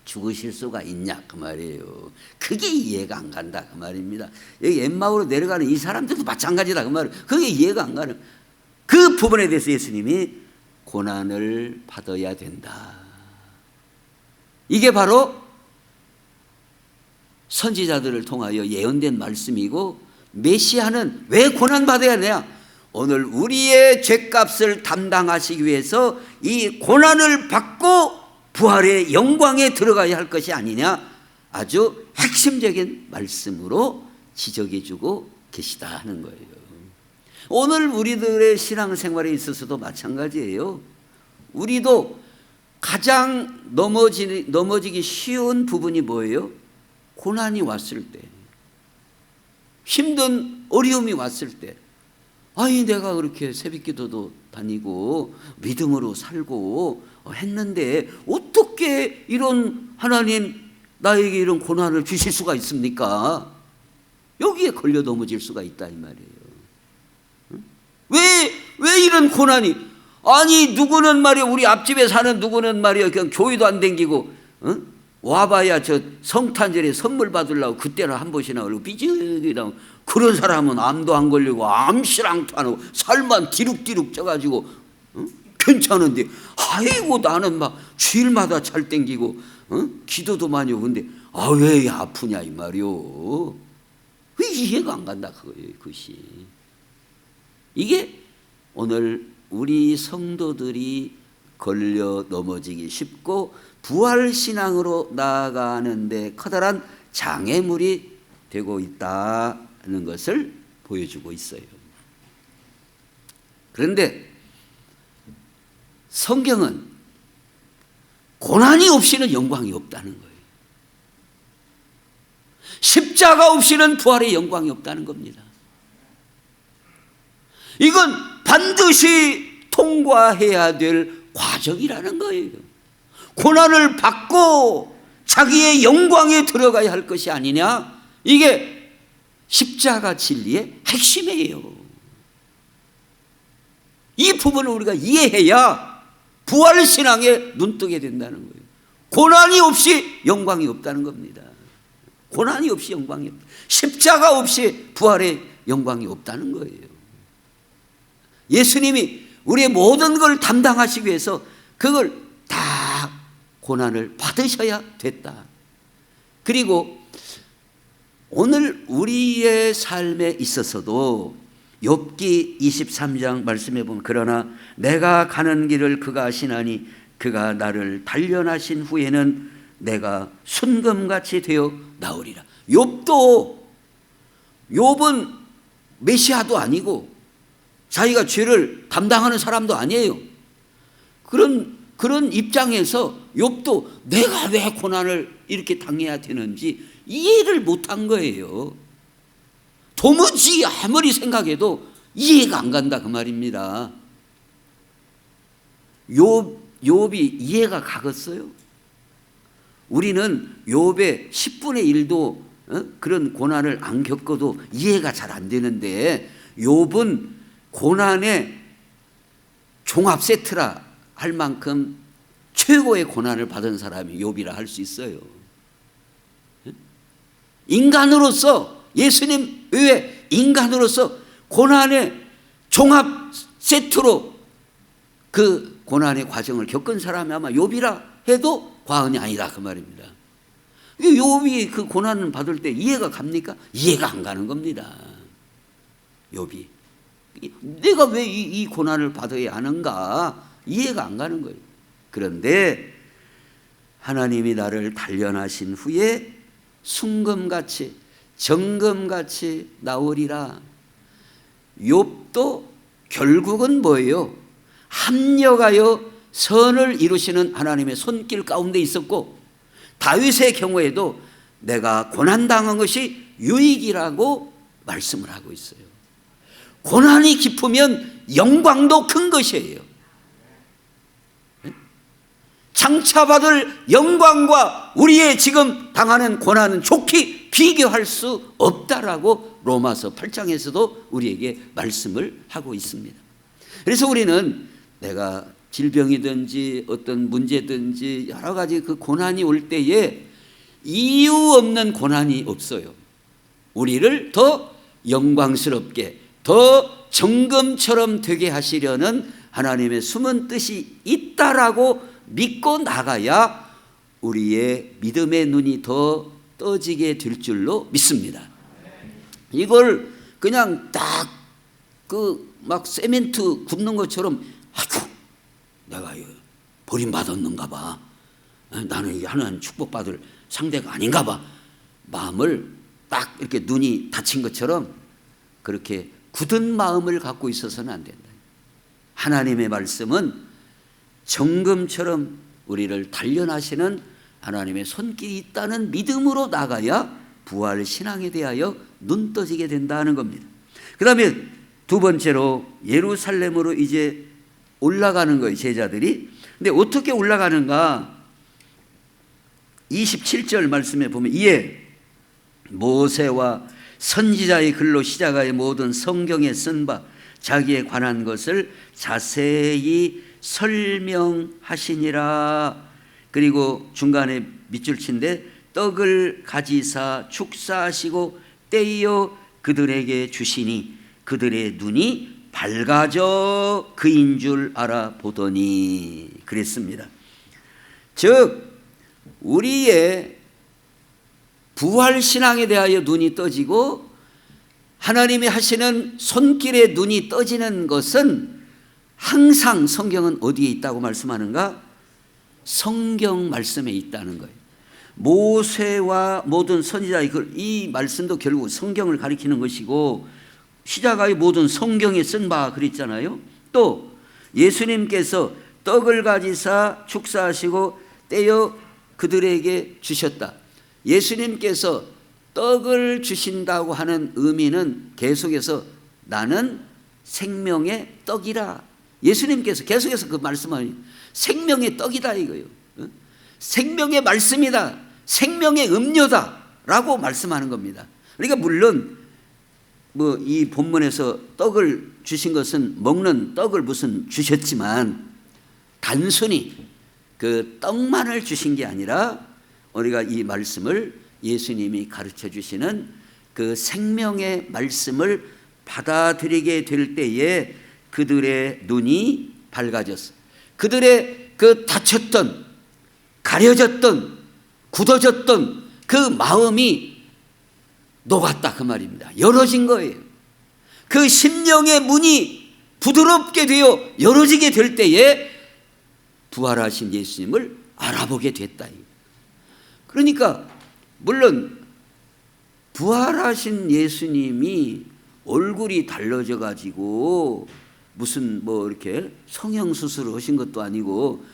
죽으실 수가 있냐 그 말이에요. 그게 이해가 안 간다 그 말입니다. 여기 엠마오로 내려가는 이 사람들도 마찬가지다 그 말이에요. 그게 이해가 안 가는 그 부분에 대해서 예수님이 고난을 받아야 된다. 이게 바로 선지자들을 통하여 예언된 말씀이고 메시아는 왜 고난받아야 하냐? 오늘 우리의 죄값을 담당하시기 위해서 이 고난을 받고 부활의 영광에 들어가야 할 것이 아니냐? 아주 핵심적인 말씀으로 지적해 주고 계시다 하는 거예요. 오늘 우리들의 신앙생활에 있어서도 마찬가지예요. 우리도 가장 넘어지기 쉬운 부분이 뭐예요? 고난이 왔을 때, 힘든 어려움이 왔을 때, 아니 내가 그렇게 새벽기도도 다니고 믿음으로 살고 했는데 어떻게 이런 하나님 나에게 이런 고난을 주실 수가 있습니까? 여기에 걸려 넘어질 수가 있다 이 말이에요. 왜 이런 고난이? 아니 누구는 말이야 우리 앞집에 사는 누구는 말이야 그냥 교회도 안 댕기고 와봐야 저 성탄절에 선물 받으려고 그때는 한 번씩이나 그러고 삐죽이라고 그런 사람은 암도 안 걸리고 암실랑도 안 하고 살만 디룩디룩 쪄가지고 괜찮은데 아이고 나는 막 주일마다 잘 땡기고 기도도 많이 하고 근데 왜 아프냐 이 말이요. 왜 이해가 안 간다 그거예요. 그것이 이게 오늘 우리 성도들이 걸려 넘어지기 쉽고 부활신앙으로 나아가는데 커다란 장애물이 되고 있다는 것을 보여주고 있어요. 그런데 성경은 고난이 없이는 영광이 없다는 거예요. 십자가 없이는 부활의 영광이 없다는 겁니다. 이건 반드시 통과해야 될 과정이라는 거예요. 고난을 받고 자기의 영광에 들어가야 할 것이 아니냐? 이게 십자가 진리의 핵심이에요. 이 부분을 우리가 이해해야 부활신앙에 눈뜨게 된다는 거예요. 고난이 없이 영광이 없다는 겁니다. 고난이 없이 영광이 없다. 십자가 없이 부활의 영광이 없다는 거예요. 예수님이 우리의 모든 걸 담당하시기 위해서 그걸 다 고난을 받으셔야 됐다. 그리고 오늘 우리의 삶에 있어서도 욥기 23장 말씀해 보면 그러나 내가 가는 길을 그가 아시나니 그가 나를 단련하신 후에는 내가 순금같이 되어 나오리라. 욥은 메시아도 아니고 자기가 죄를 담당하는 사람도 아니에요. 그런 입장에서 욥도 내가 왜 고난을 이렇게 당해야 되는지 이해를 못한 거예요. 도무지 아무리 생각해도 이해가 안 간다 그 말입니다. 욥이 이해가 가겠어요? 우리는 욥의 10분의 1도 그런 고난을 안 겪어도 이해가 잘 안 되는데 욥은 고난의 종합 세트라 할 만큼 최고의 고난을 받은 사람이 욥이라 할 수 있어요. 인간으로서 예수님 외에 인간으로서 고난의 종합 세트로 그 고난의 과정을 겪은 사람이 아마 욥이라 해도 과언이 아니다 그 말입니다. 욥이 그 고난을 받을 때 이해가 갑니까? 이해가 안 가는 겁니다. 욥이 내가 왜 이 고난을 받아야 하는가 이해가 안 가는 거예요. 그런데 하나님이 나를 단련하신 후에 순금같이 정금같이 나오리라. 욥도 결국은 뭐예요? 합력하여 선을 이루시는 하나님의 손길 가운데 있었고 다윗의 경우에도 내가 고난당한 것이 유익이라고 말씀을 하고 있어요. 고난이 깊으면 영광도 큰 것이에요. 장차받을 영광과 우리의 지금 당하는 고난은 좋게 비교할 수 없다라고 로마서 8장에서도 우리에게 말씀을 하고 있습니다. 그래서 우리는 내가 질병이든지 어떤 문제든지 여러 가지 그 고난이 올 때에 이유 없는 고난이 없어요. 우리를 더 영광스럽게 더 정금처럼 되게 하시려는 하나님의 숨은 뜻이 있다라고 믿고 나가야 우리의 믿음의 눈이 더 떠지게 될 줄로 믿습니다. 이걸 그냥 딱 막 세멘트 굽는 것처럼 아이고 내가 버림받았는가 봐, 나는 하나님 축복받을 상대가 아닌가 봐, 마음을 딱 이렇게 눈이 닫힌 것처럼 그렇게 굳은 마음을 갖고 있어서는 안 된다. 하나님의 말씀은 정금처럼 우리를 단련하시는 하나님의 손길이 있다는 믿음으로 나가야 부활 신앙에 대하여 눈 떠지게 된다는 겁니다. 그 다음에 두 번째로 예루살렘으로 이제 올라가는 거예요, 제자들이. 근데 어떻게 올라가는가? 27절 말씀에 보면 이에 모세와 선지자의 글로 시작하여 모든 성경에 쓴 바 자기에 관한 것을 자세히 설명하시니라. 그리고 중간에 밑줄 친데 떡을 가지사 축사하시고 떼어 그들에게 주시니 그들의 눈이 밝아져 그인 줄 알아보더니 그랬습니다. 즉 우리의 부활신앙에 대하여 눈이 떠지고 하나님이 하시는 손길에 눈이 떠지는 것은 항상 성경은 어디에 있다고 말씀하는가? 성경 말씀에 있다는 거예요. 모세와 모든 선지자의 글, 이 말씀도 결국 성경을 가리키는 것이고 시작하여 모든 성경에 쓴 바 그랬잖아요. 또 예수님께서 떡을 가지사 축사하시고 떼어 그들에게 주셨다. 예수님께서 떡을 주신다고 하는 의미는 계속해서 나는 생명의 떡이라. 예수님께서 계속해서 그 말씀을 생명의 떡이다 이거예요. 생명의 말씀이다. 생명의 음료다 라고 말씀하는 겁니다. 그러니까 물론 이 본문에서 떡을 주신 것은 먹는 떡을 무슨 주셨지만 단순히 그 떡만을 주신 게 아니라 우리가 이 말씀을 예수님이 가르쳐 주시는 그 생명의 말씀을 받아들이게 될 때에 그들의 눈이 밝아졌어. 그들의 그 닫혔던, 가려졌던, 굳어졌던 그 마음이 녹았다 그 말입니다. 열어진 거예요. 그 심령의 문이 부드럽게 되어 열어지게 될 때에 부활하신 예수님을 알아보게 됐다. 그러니까 물론 부활하신 예수님이 얼굴이 달라져 가지고 무슨 뭐 이렇게 성형수술을 하신 것도 아니고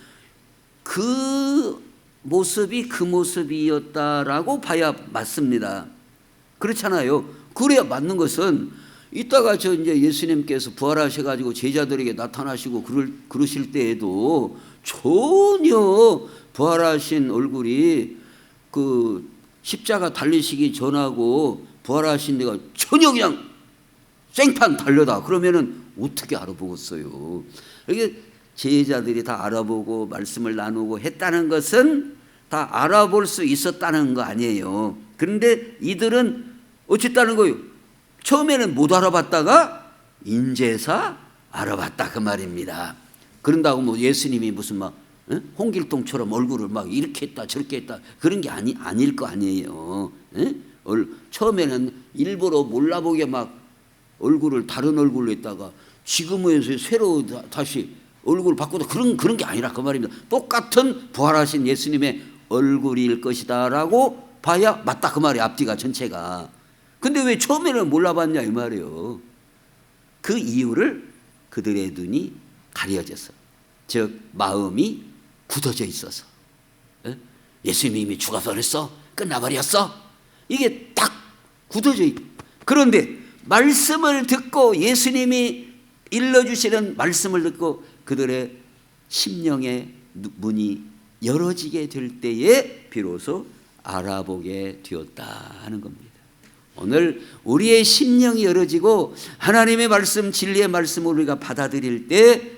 그 모습이 그 모습이었다라고 봐야 맞습니다. 그렇잖아요. 그래야 맞는 것은 이따가 저 이제 예수님께서 부활하셔가지고 제자들에게 나타나시고 그러실 때에도 전혀 부활하신 얼굴이 그 십자가 달리시기 전하고 부활하신 데가 전혀 그냥 생판 달려다. 그러면은 어떻게 알아보겠어요? 이게 제자들이 다 알아보고 말씀을 나누고 했다는 것은 다 알아볼 수 있었다는 거 아니에요. 그런데 이들은 어쨌다는 거예요? 처음에는 못 알아봤다가 인제사 알아봤다 그 말입니다. 그런다고 뭐 예수님이 무슨 막 홍길동처럼 얼굴을 막 이렇게 했다 저렇게 했다 그런 게 아닐 거 아니에요. 처음에는 일부러 몰라보게 막 얼굴을 다른 얼굴로 했다가 지금은 새로 다시 얼굴을 바꾸다 그런 게 아니라 그 말입니다. 똑같은 부활하신 예수님의 얼굴일 것이다라고 봐야 맞다 그 말이에요. 앞뒤가 전체가. 근데 왜 처음에는 몰라봤냐 이 말이에요. 그 이유를 그들의 눈이 가려져서, 즉 마음이 굳어져 있어서. 예수님이 이미 죽어서 그랬어? 끝나버렸어? 이게 딱 굳어져 있고. 그런데 말씀을 듣고 예수님이 일러주시는 말씀을 듣고 그들의 심령의 문이 열어지게 될 때에 비로소 알아보게 되었다 하는 겁니다. 오늘 우리의 심령이 열어지고 하나님의 말씀, 진리의 말씀을 우리가 받아들일 때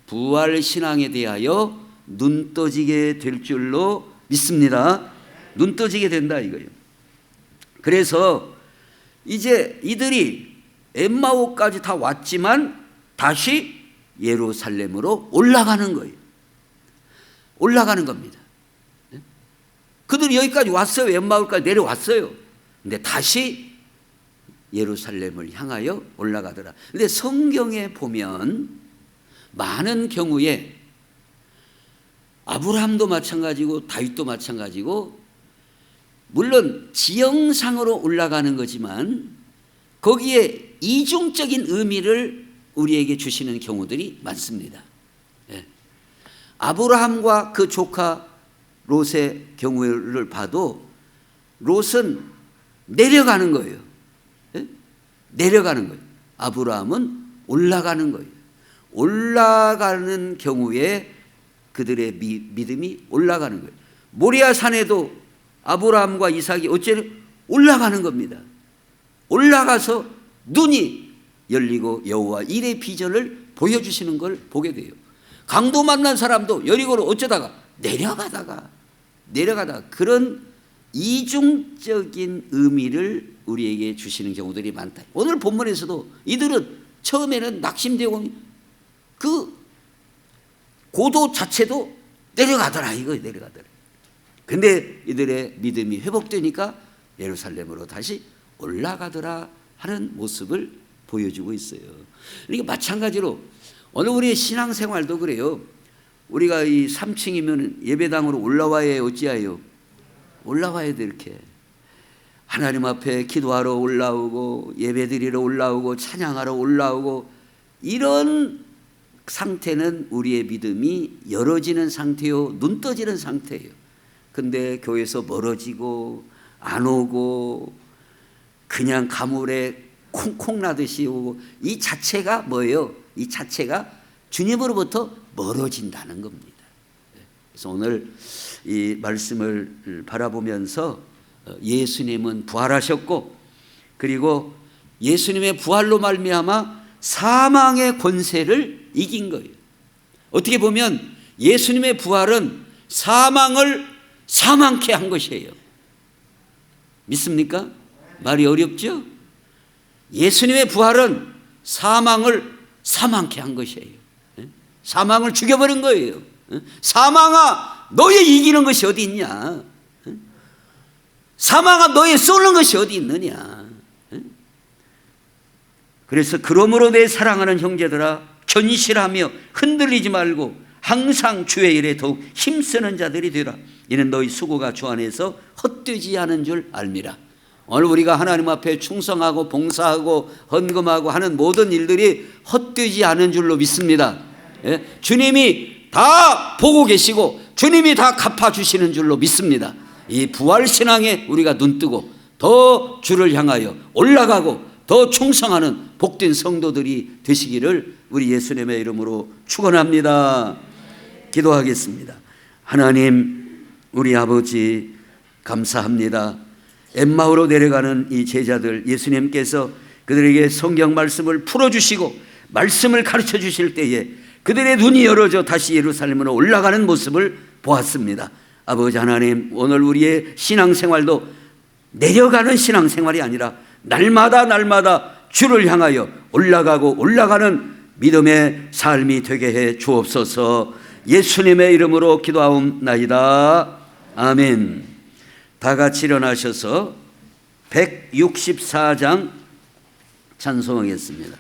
부활 신앙에 대하여 눈 떠지게 될 줄로 믿습니다. 눈 떠지게 된다 이거예요. 그래서 이제 이들이 엠마오까지 다 왔지만 다시 예루살렘으로 올라가는 거예요. 올라가는 겁니다. 그들이 여기까지 왔어요. 엠마오까지 내려왔어요. 근데 다시 예루살렘을 향하여 올라가더라. 근데 성경에 보면 많은 경우에 아브라함도 마찬가지고 다윗도 마찬가지고 물론 지형상으로 올라가는 거지만 거기에 이중적인 의미를 우리에게 주시는 경우들이 많습니다. 아브라함과 그 조카 롯의 경우를 봐도 롯은 내려가는 거예요. 내려가는 거예요. 아브라함은 올라가는 거예요. 올라가는 경우에 그들의 믿음이 올라가는 거예요. 모리아 산에도 아브라함과 이삭이 어째는 올라가는 겁니다. 올라가서 눈이 열리고 여호와 일의 비전을 보여주시는 걸 보게 돼요. 강도 만난 사람도 여리고로 어쩌다가 내려가다가 그런 이중적인 의미를 우리에게 주시는 경우들이 많다. 오늘 본문에서도 이들은 처음에는 낙심되고 그 고도 자체도 내려가더라 이거예요. 내려가더라. 근데 이들의 믿음이 회복되니까 예루살렘으로 다시 올라가더라 하는 모습을 보여주고 있어요. 그러니까 마찬가지로 오늘 우리의 신앙생활도 그래요. 우리가 이 3층이면 예배당으로 올라와야 해요. 어찌하여? 올라와야 돼. 이렇게 하나님 앞에 기도하러 올라오고 예배드리러 올라오고 찬양하러 올라오고 이런 상태는 우리의 믿음이 열어지는 상태요. 눈 떠지는 상태예요. 근데 교회에서 멀어지고 안 오고 그냥 가물에 콩콩 나듯이 오고 이 자체가 뭐예요? 이 자체가 주님으로부터 멀어진다는 겁니다. 그래서 오늘 이 말씀을 바라보면서 예수님은 부활하셨고 그리고 예수님의 부활로 말미암아 사망의 권세를 이긴 거예요. 어떻게 보면 예수님의 부활은 사망을 사망케 한 것이에요. 믿습니까? 말이 어렵죠? 예수님의 부활은 사망을 사망케 한 것이에요. 사망을 죽여버린 거예요. 사망아, 너의 이기는 것이 어디 있냐? 사망아, 너의 쏘는 것이 어디 있느냐? 그래서 그러므로 내 사랑하는 형제들아, 견실하며 흔들리지 말고 항상 주의 일에 더욱 힘쓰는 자들이 되라. 이는 너희 수고가 주 안에서 헛되지 않은 줄 알미라. 오늘 우리가 하나님 앞에 충성하고 봉사하고 헌금하고 하는 모든 일들이 헛되지 않은 줄로 믿습니다. 주님이 다 보고 계시고 주님이 다 갚아주시는 줄로 믿습니다. 이 부활신앙에 우리가 눈뜨고 더 주를 향하여 올라가고 더 충성하는 복된 성도들이 되시기를 우리 예수님의 이름으로 축원합니다. 기도하겠습니다. 하나님, 우리 아버지 감사합니다. 엠마오로 내려가는 이 제자들, 예수님께서 그들에게 성경 말씀을 풀어주시고 말씀을 가르쳐 주실 때에 그들의 눈이 열어져 다시 예루살렘으로 올라가는 모습을 보았습니다. 아버지 하나님, 오늘 우리의 신앙생활도 내려가는 신앙생활이 아니라 날마다 주를 향하여 올라가고 올라가는 믿음의 삶이 되게 해 주옵소서. 예수님의 이름으로 기도하옵나이다. 아멘. 다 같이 일어나셔서 164장 찬송하겠습니다.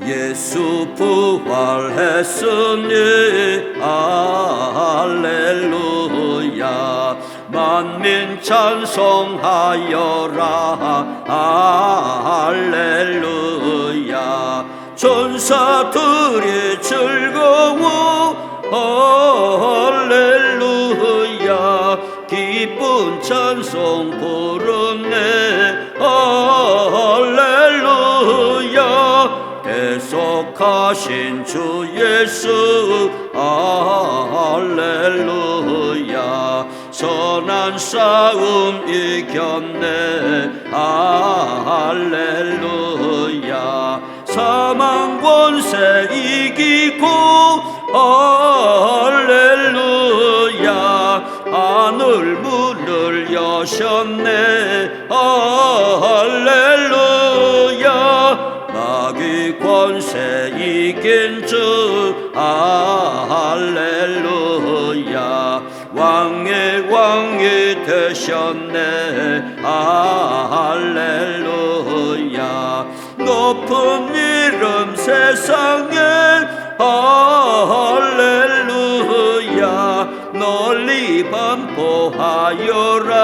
예수 부활했으니 할렐루야. 만민 찬송하여라 할렐루야. 천사들이 즐거워 할렐루야. 기쁜 찬송 부르네 할렐루야. 계속하신 주 예수 할렐루야. 선한 싸움 이겼네 할렐루야. 사망 권세 이기고 할렐루야. 하늘 문을 여셨네 할렐루야. 마귀 권세 이긴 주 할렐루야. 왕의 왕이 되셨네 할렐루야. 높은 이름 세상에 할렐루야. 널리 반포하여라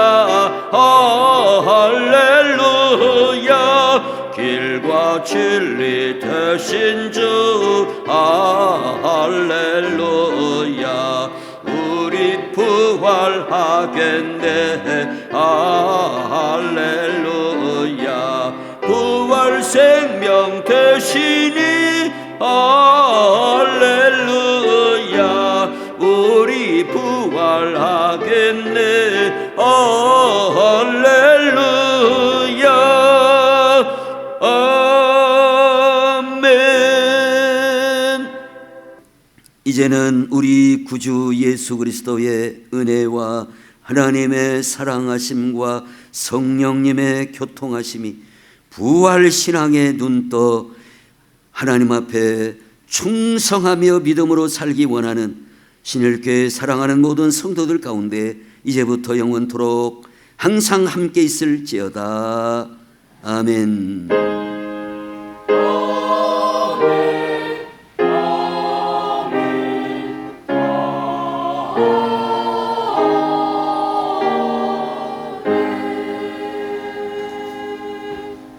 할렐루야. 길과 진리 되신 주 할렐루야. 우리 부활하겠네 할렐루야. 부활 생명 되시니 할렐루야. 우리 부활하겠네 할렐루야. 아멘. 이제는 우리 구주 예수 그리스도의 은혜와 하나님의 사랑하심과 성령님의 교통하심이 부활신앙에 눈떠 하나님 앞에 충성하며 믿음으로 살기 원하는 신일교회 사랑하는 모든 성도들 가운데 이제부터 영원토록 항상 함께 있을지어다. 아멘.